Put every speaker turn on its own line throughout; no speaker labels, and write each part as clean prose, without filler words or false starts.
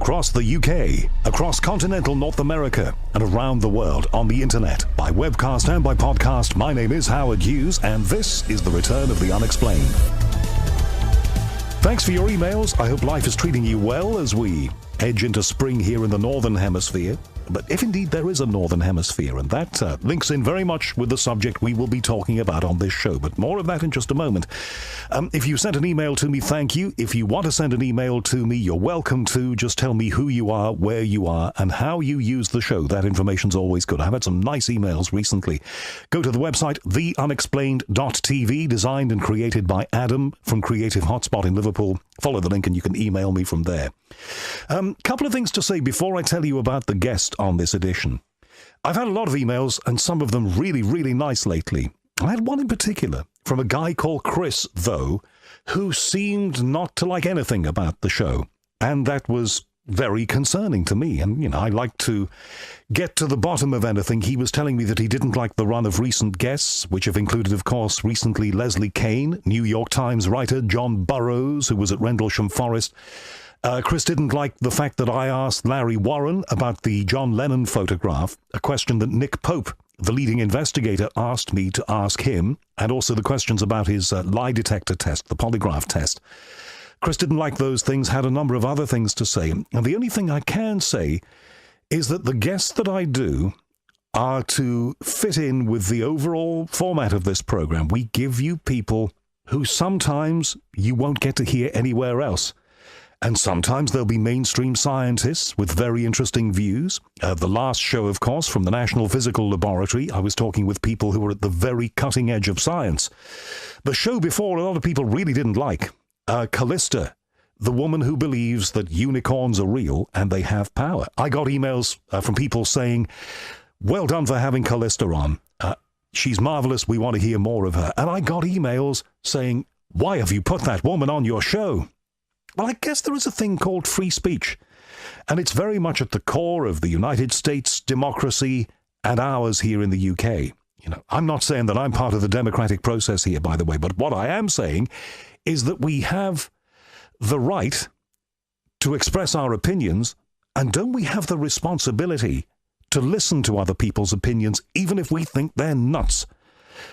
across the UK, across continental North America, and around the world on the internet, by webcast and by podcast. My name is Howard Hughes, and this is the return of the Unexplained. Thanks for your emails. I hope life is treating you well as we edge into spring here in the Northern Hemisphere. But if indeed there is a Northern Hemisphere, and that links in very much with the subject we will be talking about on this show, but more of that in just a moment. If you sent an email to me, thank you. If you want to send an email to me, you're welcome to. Just tell me who you are, where you are, and how you use the show. That information's always good. I've had some nice emails recently. Go to the website, theunexplained.tv, designed and created by Adam from Creative Hotspot in Liverpool. Follow the link and you can email me from there. Couple of things to say before I tell you about the guest on this edition. I've had a lot of emails, and some of them really, really nice lately. I had one in particular from a guy called Chris, though, who seemed not to like anything about the show, and that was very concerning to me. And, I like to get to the bottom of anything. He was telling me that he didn't like the run of recent guests, which have included, of course, recently Leslie Kane, New York Times writer John Burroughs, who was at Rendlesham Forest. Chris didn't like the fact that I asked Larry Warren about the John Lennon photograph, a question that Nick Pope, the leading investigator, asked me to ask him, and also the questions about his lie detector test, the polygraph test. Chris didn't like those things, had a number of other things to say, and the only thing I can say is that the guests that I do are to fit in with the overall format of this program. We give you people who sometimes you won't get to hear anywhere else. And sometimes there'll be mainstream scientists with very interesting views. The last show, of course, from the National Physical Laboratory, I was talking with people who were at the very cutting edge of science. The show before, a lot of people really didn't like. Callista, the woman who believes that unicorns are real and they have power. I got emails from people saying, well done for having Callista on. She's marvelous. We want to hear more of her. And I got emails saying, why have you put that woman on your show? Well, I guess there is a thing called free speech, and it's very much at the core of the United States democracy and ours here in the UK. I'm not saying that I'm part of the democratic process here, by the way, but what I am saying is that we have the right to express our opinions, and don't we have the responsibility to listen to other people's opinions, even if we think they're nuts?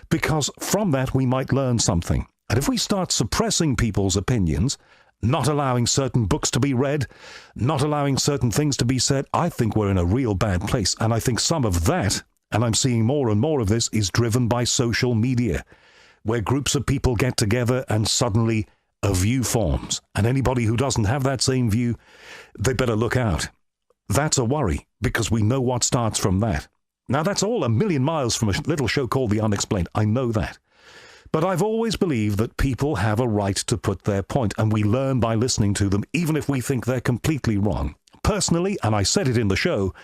Because from that we might learn something. And if we start suppressing people's opinions, not allowing certain books to be read, not allowing certain things to be said, I think we're in a real bad place. And I think some of that, and I'm seeing more and more of this, is driven by social media, where groups of people get together and suddenly a view forms. And anybody who doesn't have that same view, they better look out. That's a worry, because we know what starts from that. Now, that's all a million miles from a little show called The Unexplained. I know that. But I've always believed that people have a right to put their point, and we learn by listening to them, even if we think they're completely wrong. Personally, and I said it in the show,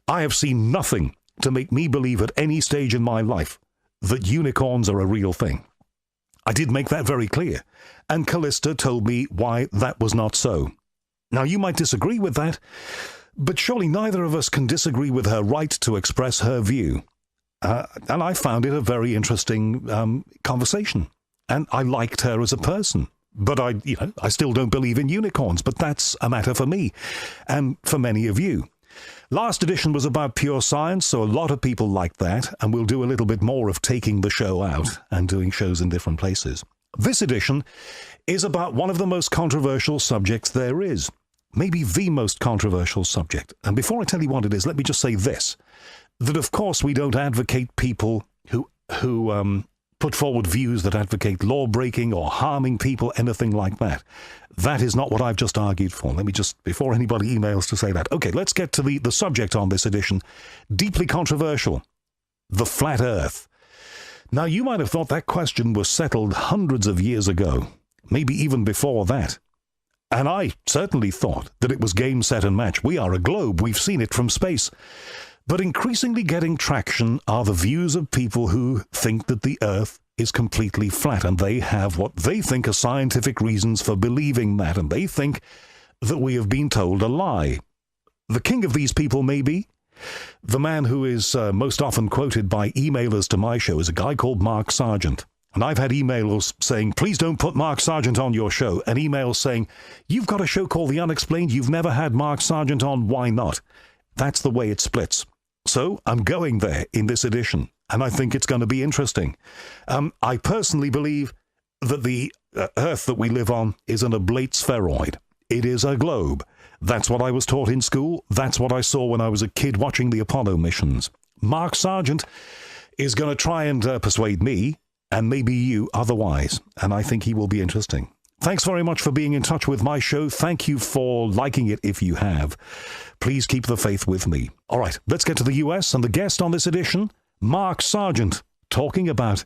I have seen nothing to make me believe at any stage in my life that unicorns are a real thing. I did make that very clear, and Callista told me why that was not so. Now, you might disagree with that, but surely neither of us can disagree with her right to express her view. And I found it a very interesting conversation. And I liked her as a person. But I still don't believe in unicorns. But that's a matter for me and for many of you. Last edition was about pure science, so a lot of people liked that. And we'll do a little bit more of taking the show out and doing shows in different places. This edition is about one of the most controversial subjects there is. Maybe the most controversial subject. And before I tell you what it is, let me just say this. That, of course, we don't advocate people who put forward views that advocate law-breaking or harming people, anything like that. That is not what I've just argued for. Let me just, before anybody emails to say that. Okay, let's get to the subject on this edition. Deeply controversial. The flat earth. Now, you might have thought that question was settled hundreds of years ago, maybe even before that. And I certainly thought that it was game, set, and match. We are a globe. We've seen it from space. But increasingly getting traction are the views of people who think that the Earth is completely flat, and they have what they think are scientific reasons for believing that, and they think that we have been told a lie. The king of these people, maybe, the man who is most often quoted by emailers to my show, is a guy called Mark Sargent. And I've had emails saying, please don't put Mark Sargent on your show. And emails saying, you've got a show called The Unexplained. You've never had Mark Sargent on. Why not? That's the way it splits. So I'm going there in this edition, and I think it's going to be interesting. I personally believe that the Earth that we live on is an oblate spheroid. It is a globe. That's what I was taught in school. That's what I saw when I was a kid watching the Apollo missions. Mark Sargent is going to try and persuade me, and maybe you, otherwise. And I think he will be interesting. Thanks very much for being in touch with my show. Thank you for liking it if you have. Please keep the faith with me. All right, let's get to the US and the guest on this edition, Mark Sargent, talking about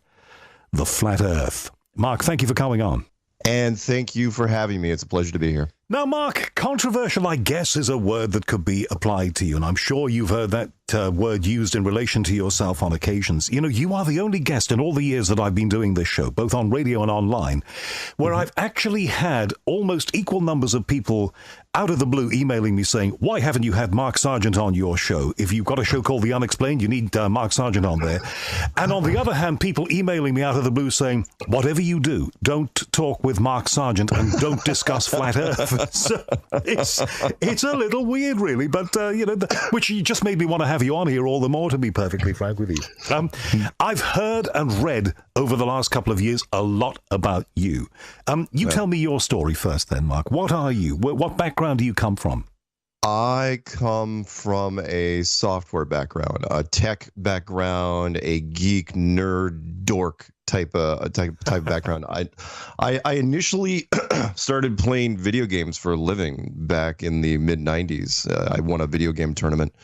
the flat Earth. Mark, thank you for coming on.
And thank you for having me. It's a pleasure to be here.
Now, Mark, controversial, I guess, is a word that could be applied to you, and I'm sure you've heard that word used in relation to yourself on occasions. You know, you are the only guest in all the years that I've been doing this show, both on radio and online, where I've actually had almost equal numbers of people out of the blue emailing me saying, why haven't you had Mark Sargent on your show? If you've got a show called The Unexplained, you need Mark Sargent on there. And on the other hand, people emailing me out of the blue saying, whatever you do, don't talk with Mark Sargent and don't discuss flat Earth. So it's a little weird, really, but, you know, which just made me want to have you on here all the more, to be perfectly frank with you. I've heard and read over the last couple of years a lot about you. Tell me your story first then, Mark. What are you? What background do you come from?
I come from a software background, a tech background, a geek, nerd, dork type of background. I initially started playing video games for a living back in the mid-90s. I won a video game tournament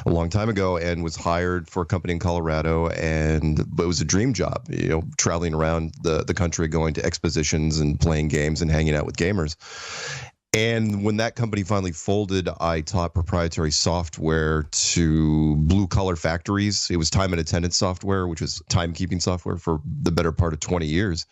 a long time ago and was hired for a company in Colorado, but it was a dream job, you know, traveling around the country, going to expositions and playing games and hanging out with gamers. And when that company finally folded, I taught proprietary software to blue-collar factories. It was time and attendance software, which was timekeeping software, for the better part of 20 years.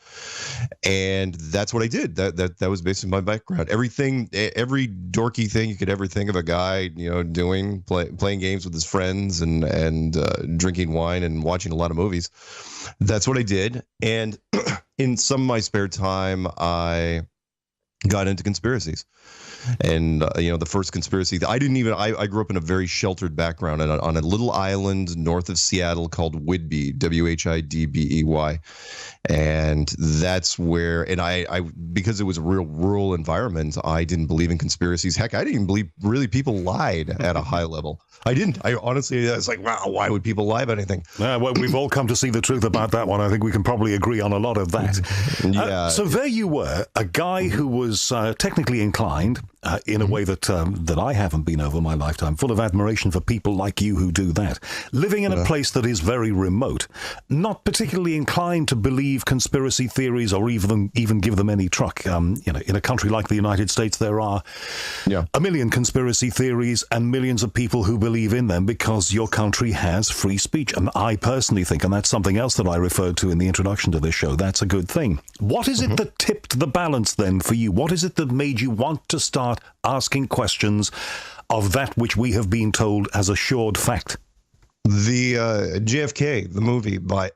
And that's what I did. That was basically my background. Every dorky thing you could ever think of a guy, you know, doing, playing games with his friends and drinking wine and watching a lot of movies. That's what I did. And in some of my spare time, I got into conspiracies. And, you know, the first conspiracy, I grew up in a very sheltered background on a little island north of Seattle called Whidbey, Whidbey. And that's where, and I because it was a real rural environment, I didn't believe in conspiracies. Heck, I didn't even believe really people lied at a high level. I didn't. I honestly, it's like, wow, why would people lie about anything?
Well, we've all come to see the truth about that one. I think we can probably agree on a lot of that.
Yeah.
So there you were, a guy who was technically inclined in a way that I haven't been over my lifetime, full of admiration for people like you who do that, living in a place that is very remote, not particularly inclined to believe conspiracy theories or even give them any truck. You know, in a country like the United States, there are a million conspiracy theories and millions of people who believe in them because your country has free speech. And I personally think, and that's something else that I referred to in the introduction to this show, that's a good thing. What is it that tipped the balance then for you? What is it that made you want to start asking questions of that which we have been told as assured fact?
The JFK, the movie by,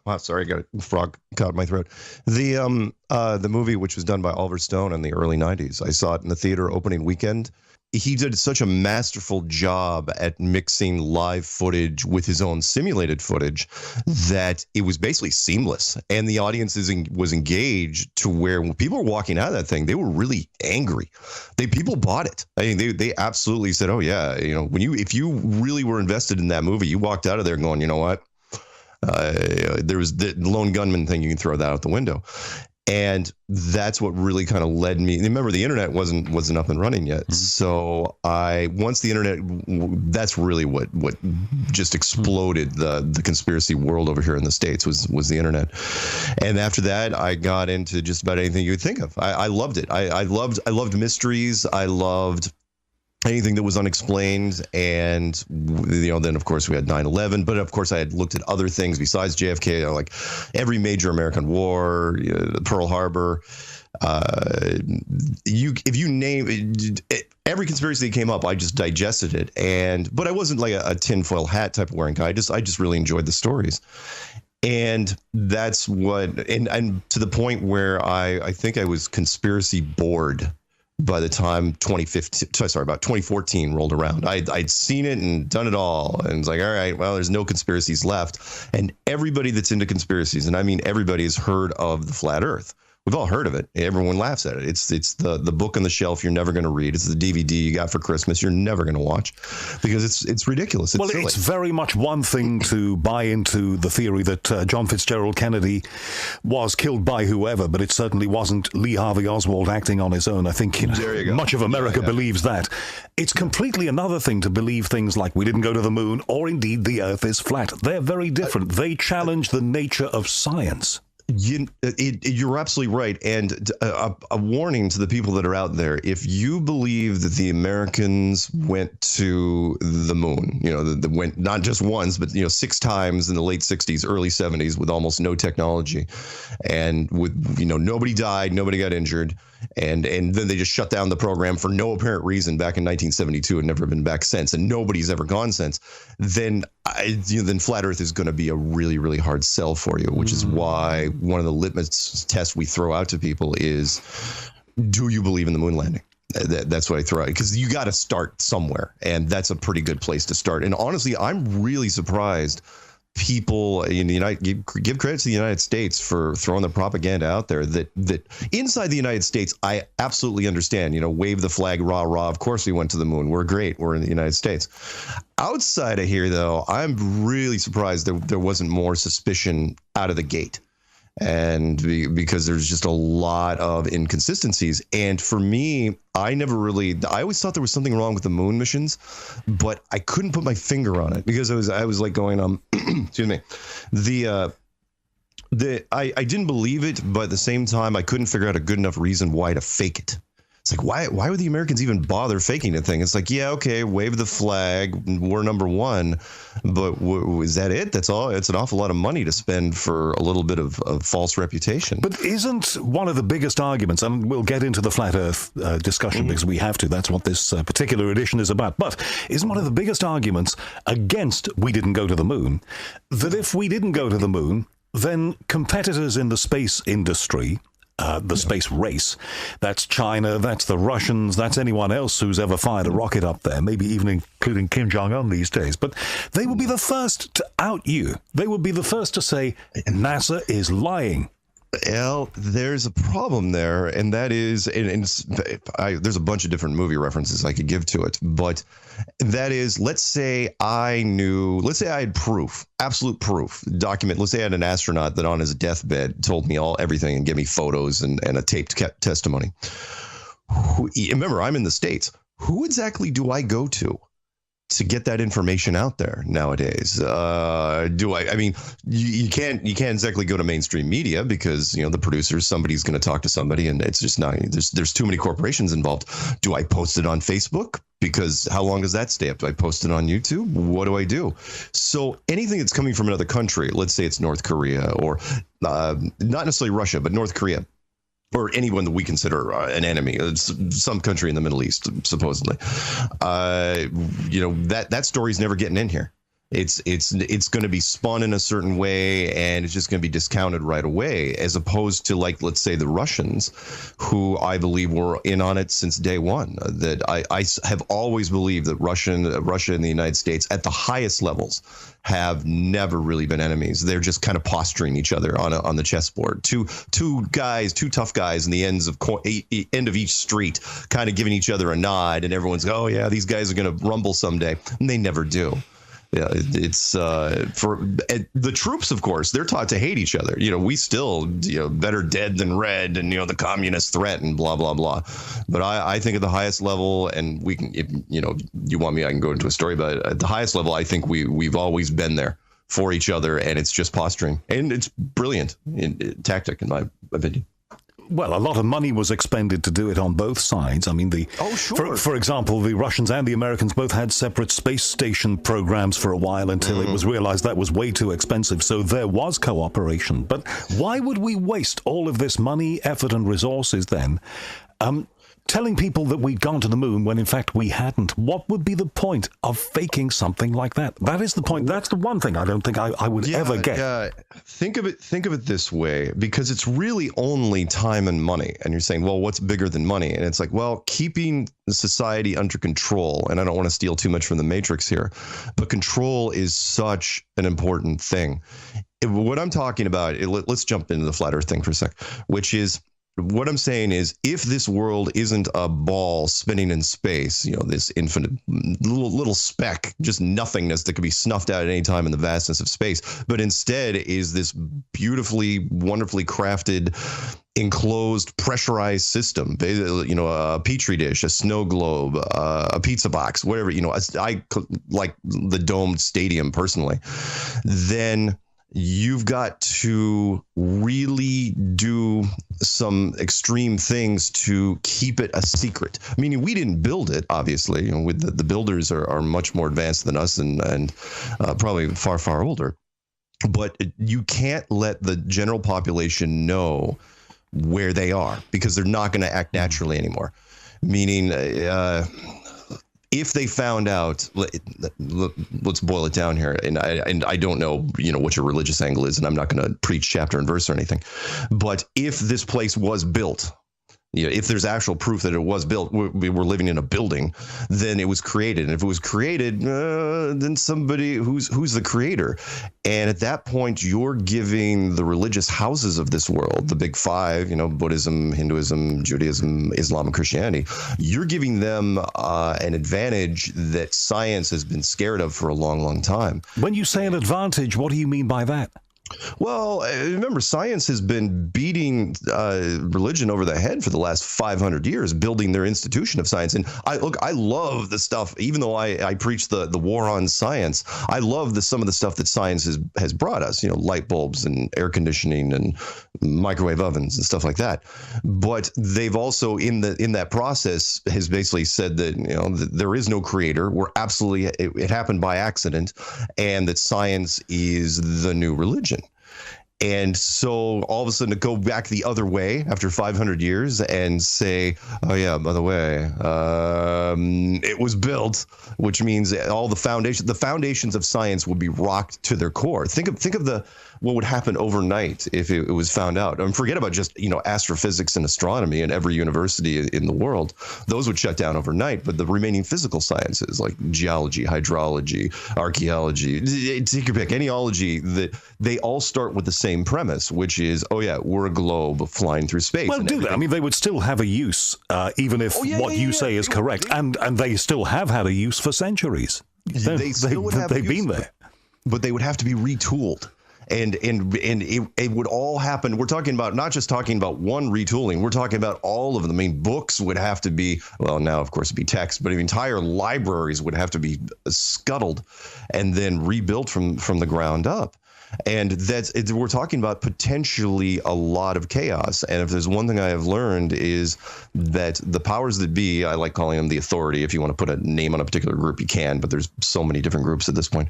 wow, sorry, I got a frog caught in my throat. The movie, which was done by Oliver Stone in the early 90s. I saw it in the theater opening weekend. He did such a masterful job at mixing live footage with his own simulated footage that it was basically seamless. And the audience was engaged to where when people were walking out of that thing, they were really angry. People bought it. I mean, they absolutely said, oh, yeah, you know, if you really were invested in that movie, you walked out of there going, you know what? There was the lone gunman thing. You can throw that out the window. And that's what really kind of led me. Remember, the internet wasn't up and running yet. So once the internet, that's really what just exploded the conspiracy world over here in the States was the internet. And after that, I got into just about anything you could think of. I loved it. I loved mysteries. I loved anything that was unexplained. And, you know, then of course we had 9/11, but of course I had looked at other things besides JFK, you know, like every major American war, Pearl Harbor. If you name every conspiracy that came up, I just digested it. But I wasn't like a tinfoil hat type of wearing guy. I just really enjoyed the stories. And that's what, and to the point where I think I was conspiracy bored by the time 2014 rolled around. I'd seen it and done it all. And it's like, all right, well, there's no conspiracies left. And everybody that's into conspiracies, and I mean everybody, has heard of the flat Earth. We've all heard of it. Everyone laughs at it. It's the book on the shelf you're never going to read. It's the DVD you got for Christmas you're never going to watch because it's ridiculous. It's silly.
It's very much one thing to buy into the theory that John Fitzgerald Kennedy was killed by whoever, but it certainly wasn't Lee Harvey Oswald acting on his own. I think much of America believes that. It's completely another thing to believe things like we didn't go to the moon or indeed the Earth is flat. They're very different. They challenge the nature of science.
You're absolutely right. And a warning to the people that are out there: if you believe that the Americans went to the moon, went not just once, but 6 times in the late 60s, early 70s, with almost no technology, and with nobody died, nobody got injured, and then they just shut down the program for no apparent reason back in 1972 and never been back since, and nobody's ever gone since, then flat Earth is going to be a really, really hard sell for you, which is why one of the litmus tests we throw out to people is, do you believe in the moon landing? That's what I throw out, because you got to start somewhere, and that's a pretty good place to start. And honestly, I'm really surprised people in the give credit to the United States for throwing the propaganda out there that inside the United States, I absolutely understand, wave the flag, rah, rah. Of course we went to the moon. We're great. We're in the United States. Outside of here, though, I'm really surprised that there wasn't more suspicion out of the gate. And because there's just a lot of inconsistencies. And for me, I always thought there was something wrong with the moon missions, but I couldn't put my finger on it because I was like going, excuse me, I didn't believe it, but at the same time, I couldn't figure out a good enough reason why to fake it. It's like, why would the Americans even bother faking the thing? It's like, yeah, okay, wave the flag, we're number one, but is that it? That's all? It's an awful lot of money to spend for a little bit of false reputation.
But isn't one of the biggest arguments, and we'll get into the flat Earth discussion because we have to, that's what this particular edition is about, but isn't one of the biggest arguments against we didn't go to the moon, that if we didn't go to the moon, then competitors in the space industry, the space race, that's China, that's the Russians, that's anyone else who's ever fired a rocket up there, maybe even including Kim Jong-un these days. But they would be the first to out you. They would be the first to say NASA is lying.
Well, there's a problem there, and that is, there's a bunch of different movie references I could give to it, but that is, let's say I had proof, absolute proof, document. Let's say I had an astronaut that on his deathbed told me everything and gave me photos and a taped testimony. Remember, I'm in the States. Who exactly do I go to get that information out there nowadays? I mean, you can't exactly go to mainstream media because, the producers, somebody's going to talk to somebody, and it's just not, there's too many corporations involved. Do I post it on Facebook? Because how long does that stay up? Do I post it on YouTube? What do I do? So anything that's coming from another country, let's say it's North Korea or not necessarily Russia, but North Korea, or anyone that we consider an enemy, some country in the Middle East, supposedly. That story's never getting in here. It's going to be spun in a certain way, and it's just going to be discounted right away, as opposed to, like, let's say the Russians, who I believe were in on it since day one. That I have always believed that Russia and the United States at the highest levels have never really been enemies. They're just kind of posturing each other on the chessboard. Two tough guys in the end of each street, kind of giving each other a nod, and everyone's, oh yeah, these guys are going to rumble someday, and they never do. Yeah, it's for the troops, of course, they're taught to hate each other. We still, better dead than red, and, the communist threat and blah, blah, blah. But I think at the highest level, and we can, if, you want me, I can go into a story, but at the highest level, I think we've always been there for each other, and it's just posturing. And it's brilliant tactic, in my opinion.
Well, a lot of money was expended to do it on both sides. I mean, for example, the Russians and the Americans both had separate space station programs for a while until it was realized that was way too expensive. So there was cooperation. But why would we waste all of this money, effort, and resources then? telling people that we'd gone to the moon when in fact we hadn't. What would be the point of faking something like that? That is the point. That's the one thing I don't think I would ever get.
Yeah. Think of it this way, because it's really only time and money. And you're saying, well, what's bigger than money? And it's like, well, keeping society under control. And I don't want to steal too much from the Matrix here, but control is such an important thing. What I'm talking about, let's jump into the flat earth thing for a sec, which is, what I'm saying is, if this world isn't a ball spinning in space, this infinite little speck, just nothingness that could be snuffed out at any time in the vastness of space, but instead is this beautifully, wonderfully crafted, enclosed, pressurized system, a petri dish, a snow globe, a pizza box, whatever, I like the domed stadium personally, then you've got to really do some extreme things to keep it a secret. Meaning, we didn't build it, obviously. With the builders are much more advanced than us and probably far, far older. But you can't let the general population know where they are, because they're not going to act naturally anymore. Meaning, if they found out, let's boil it down here, and I don't know, what your religious angle is, and I'm not going to preach chapter and verse or anything, but if this place was built, if there's actual proof that it was built, we were living in a building, then it was created. And if it was created, then somebody who's the creator. And at that point, you're giving the religious houses of this world, the big five, Buddhism, Hinduism, Judaism, Islam, and Christianity, you're giving them an advantage that science has been scared of for a long, long time.
When you say an advantage, what do you mean by that?
Well, remember, science has been beating religion over the head for the last 500 years, building their institution of science. And I love the stuff, even though I preach the war on science, I love some of the stuff that science has brought us, light bulbs and air conditioning and microwave ovens and stuff like that. But they've also, in that process, has basically said that, that there is no creator. It happened by accident, and that science is the new religion. And so all of a sudden to go back the other way after 500 years and say, oh yeah, by the way, it was built, which means all the foundations of science would be rocked to their core. Think of what would happen overnight if it was found out. And forget about just, astrophysics and astronomy in every university in the world. Those would shut down overnight. But the remaining physical sciences like geology, hydrology, archaeology, take your pick, anyology, that they all start with the same premise, which is, oh yeah, we're a globe flying through space.
Well, do that. I mean, they would still have a use, even if what you say is correct. And they still have had a use for centuries. They've been there.
But they would have to be retooled. And it would all happen. We're talking about not just talking about one retooling. We're talking about all of them. I mean, books would have to be, well, now, of course, it'd be text, but entire libraries would have to be scuttled and then rebuilt from the ground up. And we're talking about potentially a lot of chaos. And if there's one thing I have learned is that the powers that be, I like calling them the authority. If you want to put a name on a particular group, you can, but there's so many different groups at this point,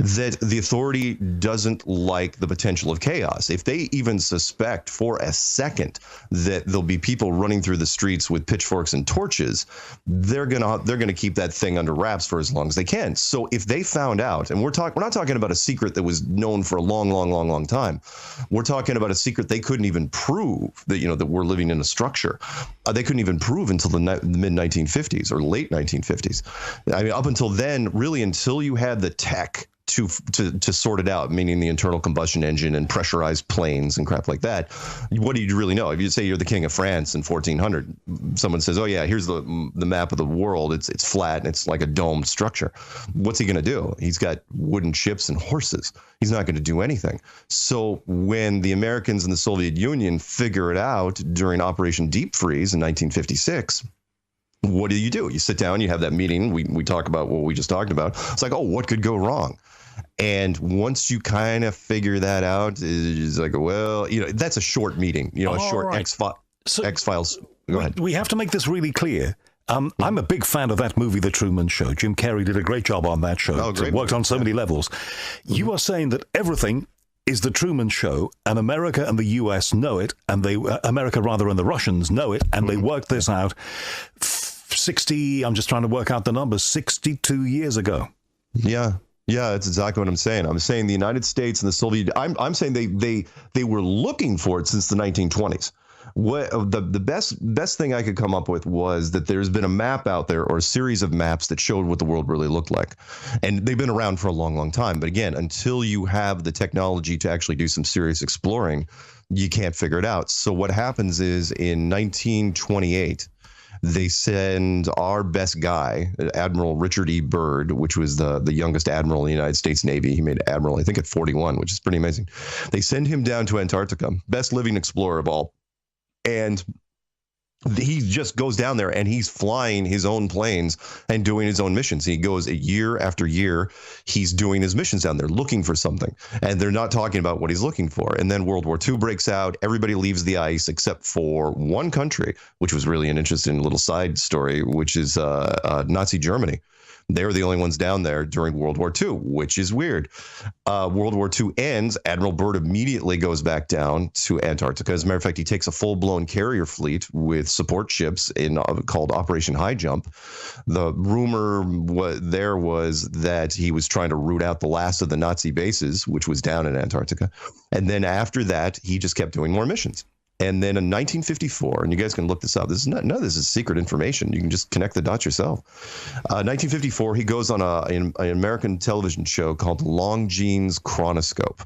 that the authority doesn't like the potential of chaos. If they even suspect for a second that there'll be people running through the streets with pitchforks and torches, they're gonna keep that thing under wraps for as long as they can. So if they found out, and we're not talking about a secret that was known for a long time. We're talking about a secret they couldn't even prove, that that we're living in a structure. They couldn't even prove until the mid 1950s or late 1950s. I mean, up until then, really, until you had the tech to sort it out, meaning the internal combustion engine and pressurized planes and crap like that, what do you really know? If you say you're the king of France in 1400, someone says, oh yeah, here's the map of the world. It's flat and it's like a domed structure. What's he going to do? He's got wooden ships and horses. He's not going to do anything. So when the Americans and the Soviet Union figure it out during Operation Deep Freeze in 1956, what do? You sit down, you have that meeting. We talk about what we just talked about. It's like, oh, what could go wrong? And once you kind of figure that out, it's like, well, that's a short meeting, a short right. X-Files. Go ahead.
We have to make this really clear. I'm a big fan of that movie, The Truman Show. Jim Carrey did a great job on that show.
Oh, great.
It worked on so many levels. You are saying that everything is the Truman Show, and America and the U.S. know it, and America rather and the Russians know it, and they worked this out 60, I'm just trying to work out the numbers, 62 years ago.
Yeah. Yeah, that's exactly what I'm saying. I'm saying the United States and the Soviet, I'm saying they were looking for it since the 1920s. What the best thing I could come up with was that there's been a map out there, or a series of maps that showed what the world really looked like. And they've been around for a long, long time. But again, until you have the technology to actually do some serious exploring, you can't figure it out. So what happens is in 1928, they send our best guy, Admiral Richard E. Byrd, which was the youngest admiral in the United States Navy. He made admiral, I think, at 41, which is pretty amazing. They send him down to Antarctica, best living explorer of all. And he just goes down there and he's flying his own planes and doing his own missions. He goes year after year. He's doing his missions down there looking for something. And they're not talking about what he's looking for. And then World War II breaks out. Everybody leaves the ice except for one country, which was really an interesting little side story, which is Nazi Germany. They were the only ones down there during World War II, which is weird. World War II ends. Admiral Byrd immediately goes back down to Antarctica. As a matter of fact, he takes a full-blown carrier fleet with support ships called Operation High Jump. The rumor was that he was trying to root out the last of the Nazi bases, which was down in Antarctica. And then after that, he just kept doing more missions. And then in 1954, and you guys can look this up. None of this is secret information. You can just connect the dots yourself. 1954, he goes on an American television show called Longines Chronoscope.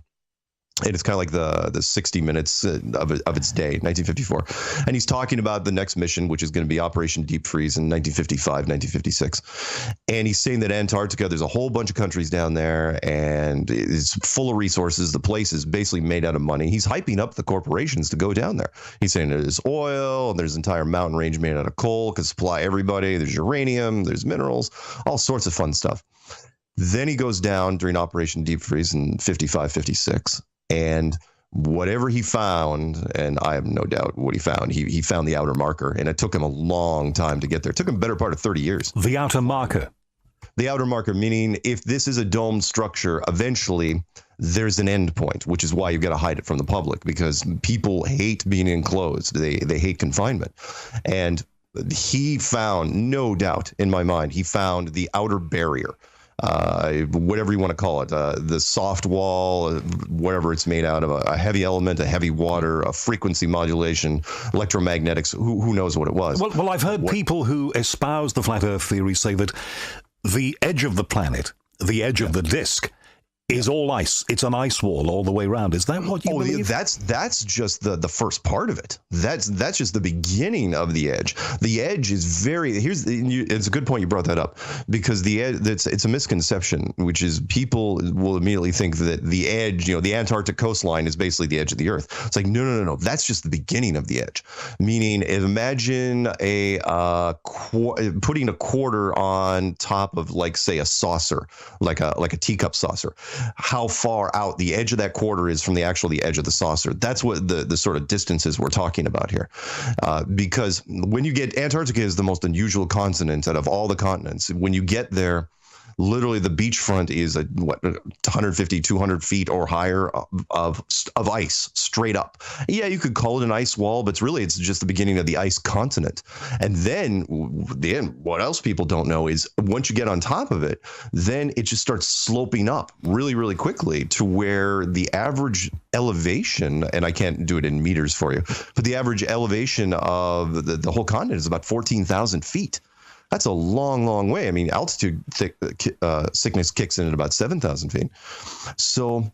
And it's kind of like the 60 Minutes of its day, 1954. And he's talking about the next mission, which is going to be Operation Deep Freeze in 1955, 1956. And he's saying that Antarctica, there's a whole bunch of countries down there, and it's full of resources. The place is basically made out of money. He's hyping up the corporations to go down there. He's saying there's oil, and there's an entire mountain range made out of coal, can supply everybody. There's uranium, there's minerals, all sorts of fun stuff. Then he goes down during Operation Deep Freeze in 55, 56. And whatever he found, and I have no doubt what he found, he found the outer marker, and it took him a long time to get there. It took him a better part of 30 years.
The outer marker.
The outer marker, meaning if this is a domed structure, eventually there's an end point, which is why you've got to hide it from the public, because people hate being enclosed. They hate confinement. And he found, no doubt in my mind, he found the outer barrier. Whatever you want to call it, the soft wall, whatever it's made out of, a heavy element, a heavy water, a frequency modulation, electromagnetics, who knows what it was.
Well, I've heard people who espouse the flat earth theory say that the edge of the planet, the edge of the disk, is all ice. It's an ice wall all the way around. Is that what you believe?
That's just the first part of it. That's just the beginning of the edge. The edge is it's a good point you brought that up, because the edge, it's a misconception, which is people will immediately think that the edge, the Antarctic coastline is basically the edge of the earth. It's like, no. That's just the beginning of the edge. Meaning, imagine putting a quarter on top of, like, say, a saucer, like a teacup saucer. How far out the edge of that quarter is from the edge of the saucer. That's what the sort of distances we're talking about here. Because when you get, Antarctica is the most unusual continent out of all the continents. When you get there, literally the beachfront is 150, 200 feet or higher of ice straight up. Yeah, you could call it an ice wall, but it's just the beginning of the ice continent. And then what else people don't know is once you get on top of it, then it just starts sloping up really, really quickly to where the average elevation, and I can't do it in meters for you, but the average elevation of the whole continent is about 14,000 feet. That's a long, long way. I mean, altitude sickness kicks in at about 7,000 feet. So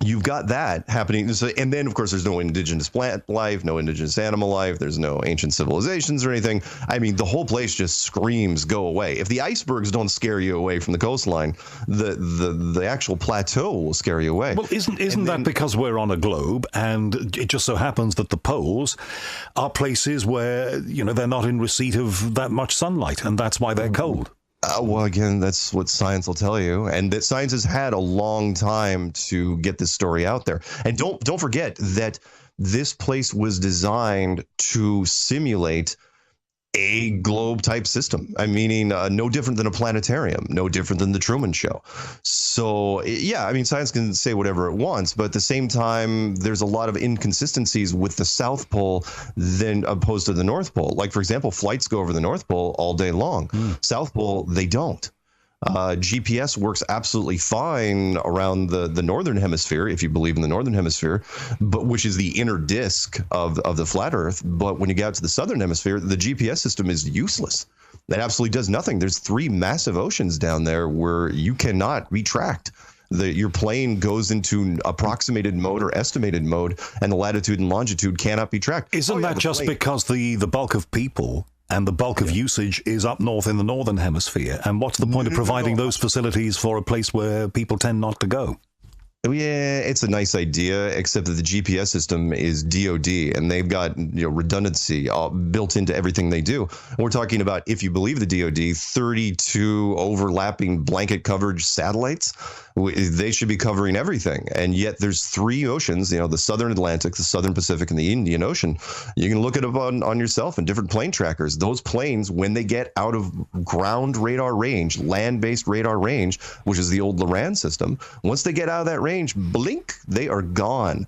you've got that happening. So, and then, of course, there's no indigenous plant life, no indigenous animal life. There's no ancient civilizations or anything. I mean, the whole place just screams, go away. If the icebergs don't scare you away from the coastline, the actual plateau will scare you away.
Well, isn't that because we're on a globe, and it just so happens that the poles are places where, they're not in receipt of that much sunlight, and that's why they're cold?
Well, again, that's what science will tell you, and that science has had a long time to get this story out there. And don't forget that this place was designed to simulate a globe type system. I mean, no different than a planetarium, no different than the Truman Show. So, yeah, I mean, science can say whatever it wants, but at the same time, there's a lot of inconsistencies with the South Pole than opposed to the North Pole. Like, for example, flights go over the North Pole all day long. South Pole, they don't. GPS works absolutely fine around the northern hemisphere, if you believe in the northern hemisphere, but which is the inner disk of the flat Earth. But when you get out to the southern hemisphere, the GPS system is useless. It absolutely does nothing. There's 3 massive oceans down there where you cannot be tracked. Your plane goes into approximated mode or estimated mode, and the latitude and longitude cannot be tracked.
Isn't that just because the bulk of people and the bulk of usage is up north in the northern hemisphere? And what's the point of providing those facilities for a place where people tend not to go?
Yeah, it's a nice idea, except that the GPS system is DoD, and they've got redundancy built into everything they do. We're talking about, if you believe the DoD, 32 overlapping blanket coverage satellites. They should be covering everything, and yet there's 3 oceans. The Southern Atlantic, the Southern Pacific, and the Indian Ocean. You can look it up on yourself in different plane trackers. Those planes, when they get out of ground radar range, land-based radar range, which is the old Loran system, once they get out of that range, blink, they are gone.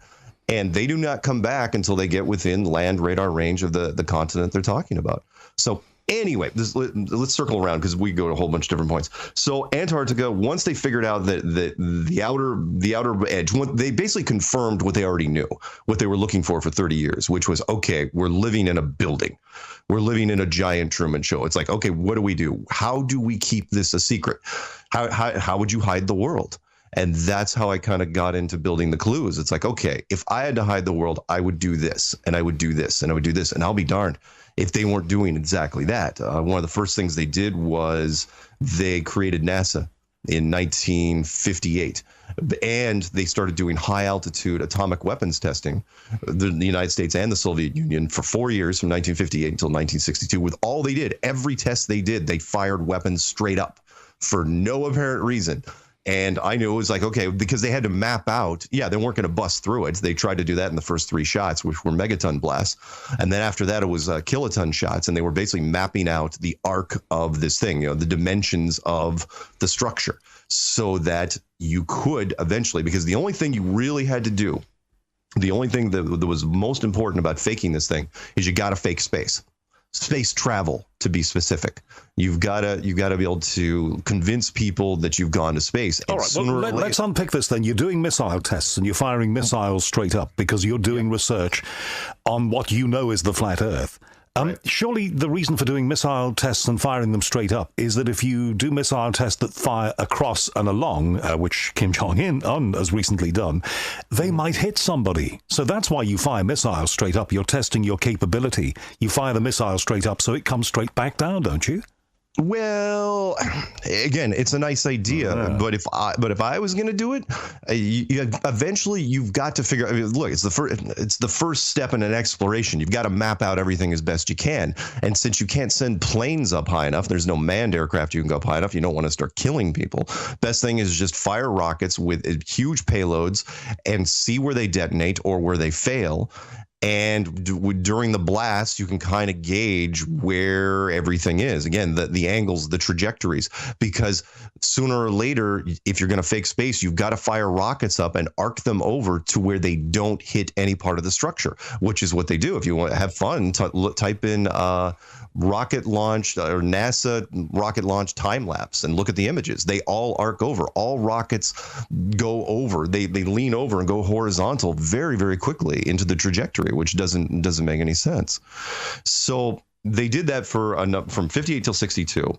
And they do not come back until they get within land radar range of the continent they're talking about. So anyway, let's circle around because we go to a whole bunch of different points. So Antarctica, once they figured out that the outer edge, they basically confirmed what they already knew, what they were looking for 30 years, which was, okay, we're living in a building. We're living in a giant Truman Show. It's like, okay, what do? How do we keep this a secret? How would you hide the world? And that's how I kind of got into building the clues. It's like, okay, if I had to hide the world, I would do this, and I would do this, and I would do this, and I'll be darned if they weren't doing exactly that. One of the first things they did was they created NASA in 1958, and they started doing high-altitude atomic weapons testing, the United States and the Soviet Union, for 4 years, from 1958 until 1962. With all they did, every test they did, they fired weapons straight up for no apparent reason. And I knew it was like, okay, because they had to map out. Yeah, they weren't going to bust through it. They tried to do that in the first 3 shots, which were megaton blasts. And then after that, it was kiloton shots. And they were basically mapping out the arc of this thing, the dimensions of the structure, so that you could eventually, because the only thing you really had to do, the only thing that was most important about faking this thing is you got to fake space travel, to be specific. You've got to be able to convince people that you've gone to space.
All right, well, let's unpick this then. You're doing missile tests and you're firing missiles straight up because you're doing research on what you know is the flat Earth. Right. Surely the reason for doing missile tests and firing them straight up is that if you do missile tests that fire across and along, which Kim Jong-un has recently done, they might hit somebody. So that's why you fire missiles straight up. You're testing your capability. You fire the missile straight up so it comes straight back down, don't you?
Well, again, it's a nice idea, but if I was going to do it, eventually you've got to figure. I mean, look, it's the first step in an exploration. You've got to map out everything as best you can, and since you can't send planes up high enough, there's no manned aircraft you can go up high enough. You don't want to start killing people. Best thing is just fire rockets with huge payloads and see where they detonate or where they fail. And during the blast, you can kind of gauge where everything is. Again, the angles, the trajectories, because sooner or later, if you're going to fake space, you've got to fire rockets up and arc them over to where they don't hit any part of the structure, which is what they do. If you want to have fun, type in rocket launch or NASA rocket launch time lapse and look at the images. They all arc over. All rockets go over. They lean over and go horizontal very, very quickly into the trajectory, which doesn't make any sense. So they did that from 58 till 62.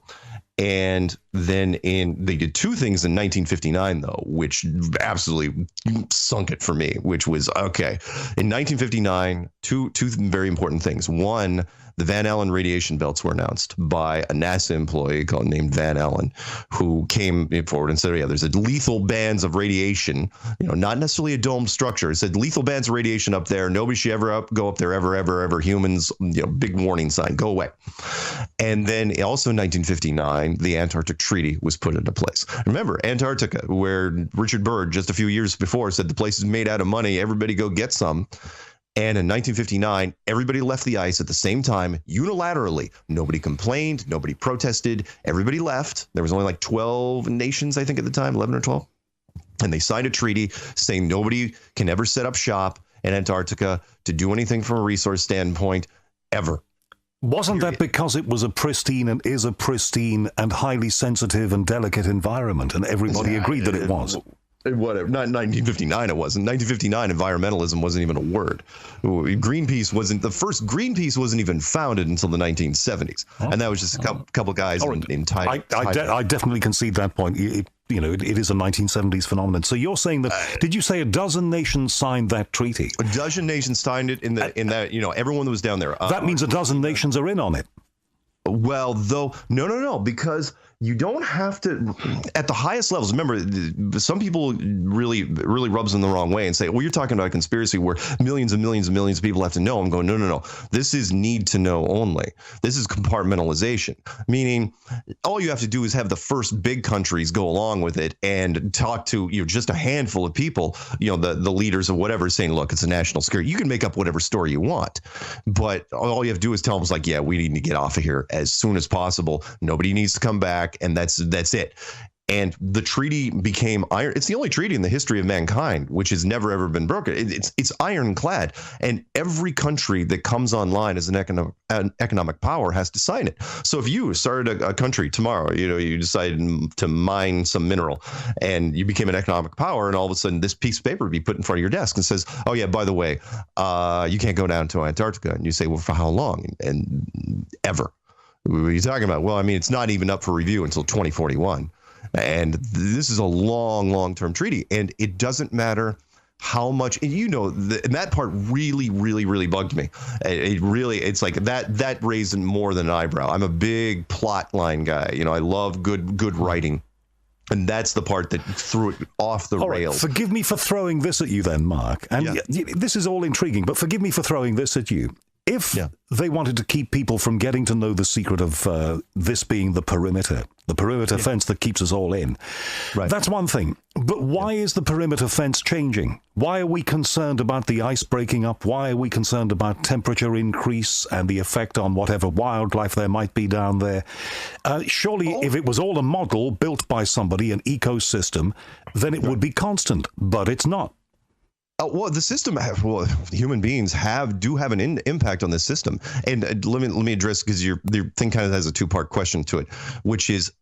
And then they did 2 things in 1959, though, which absolutely sunk it for me, which was, okay, in 1959, two very important things. One, the Van Allen radiation belts were announced by a NASA employee named Van Allen, who came forward and said, yeah, there's a lethal bands of radiation, not necessarily a domed structure. It said lethal bands of radiation up there. Nobody should ever go up there, ever. Humans, big warning sign, go away. And then also in 1959, the Antarctic Treaty was put into place. Remember, Antarctica, where Richard Byrd just a few years before said the place is made out of money, everybody go get some. And in 1959, everybody left the ice at the same time, unilaterally. Nobody complained. Nobody protested. Everybody left. There was only like 12 nations, I think, at the time, 11 or 12. And they signed a treaty saying nobody can ever set up shop in Antarctica to do anything from a resource standpoint ever.
Wasn't that because it was a pristine and is a pristine and highly sensitive and delicate environment, and everybody agreed that it was?
Whatever. Not 1959. It wasn't. 1959. Environmentalism wasn't even a word. Greenpeace wasn't. The first Greenpeace wasn't even founded until the 1970s, and that was just a couple guys in time.
I definitely concede that point. It is a 1970s phenomenon. So you're saying that? Did you say a dozen nations signed that treaty?
A dozen nations signed it in that. Everyone that was down there.
That means a dozen nations are in on it.
Well, though, no, because you don't have to, at the highest levels. Remember, some people really rubs them the wrong way and say, well, you're talking about a conspiracy where millions and millions and millions of people have to know. I'm going, no. This is need to know only. This is compartmentalization, meaning all you have to do is have the first big countries go along with it and talk to just a handful of people, the leaders of whatever, saying, look, it's a national security. You can make up whatever story you want, but all you have to do is tell them, like, yeah, we need to get off of here as soon as possible. Nobody needs to come back. And that's it. And the treaty became iron. It's the only treaty in the history of mankind which has never, ever been broken. It's ironclad. And every country that comes online as an economic power has to sign it. So if you started a country tomorrow, you decided to mine some mineral and you became an economic power, and all of a sudden this piece of paper would be put in front of your desk and says, oh, yeah, by the way, you can't go down to Antarctica. And you say, well, for how long? And ever. What are you talking about? Well, I mean, it's not even up for review until 2041. And this is a long-term treaty. And it doesn't matter how much, and and that part really, really, really bugged me. It's like that raised more than an eyebrow. I'm a big plot line guy. I love good writing. And that's the part that threw it off the rails.
Forgive me for throwing this at you then, Mark. And this is all intriguing, but forgive me for throwing this at you. If they wanted to keep people from getting to know the secret of this being the perimeter fence that keeps us all in, that's one thing. But why is the perimeter fence changing? Why are we concerned about the ice breaking up? Why are we concerned about temperature increase and the effect on whatever wildlife there might be down there? Surely, if it was all a model built by somebody, an ecosystem, then it would be constant. But it's not.
Well, the system, human beings do have an impact on this system. And let me address, because your thing kind of has a two-part question to it, which is,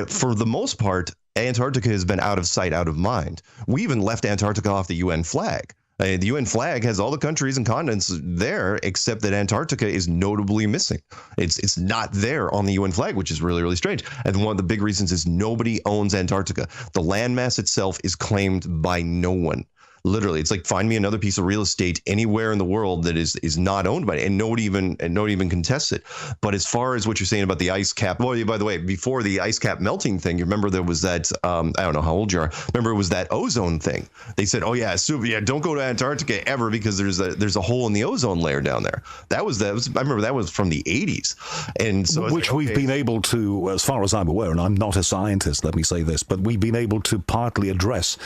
for the most part, Antarctica has been out of sight, out of mind. We even left Antarctica off the UN flag. The UN flag has all the countries and continents there, except that Antarctica is notably missing. It's not there on the UN flag, which is really, really strange. And one of the big reasons is nobody owns Antarctica. The landmass itself is claimed by no one. Literally, it's like, find me another piece of real estate anywhere in the world that is not owned by it, and nobody even contests it. But as far as what you're saying about the ice cap, well, by the way, before the ice cap melting thing, you remember there was that, I don't know how old you are. Remember, it was that ozone thing. They said, oh yeah, don't go to Antarctica ever because there's a hole in the ozone layer down there. I remember that was from the 80s, and so
which we've been able to, as far as I'm aware, and I'm not a scientist, let me say this, but we've been able to partly address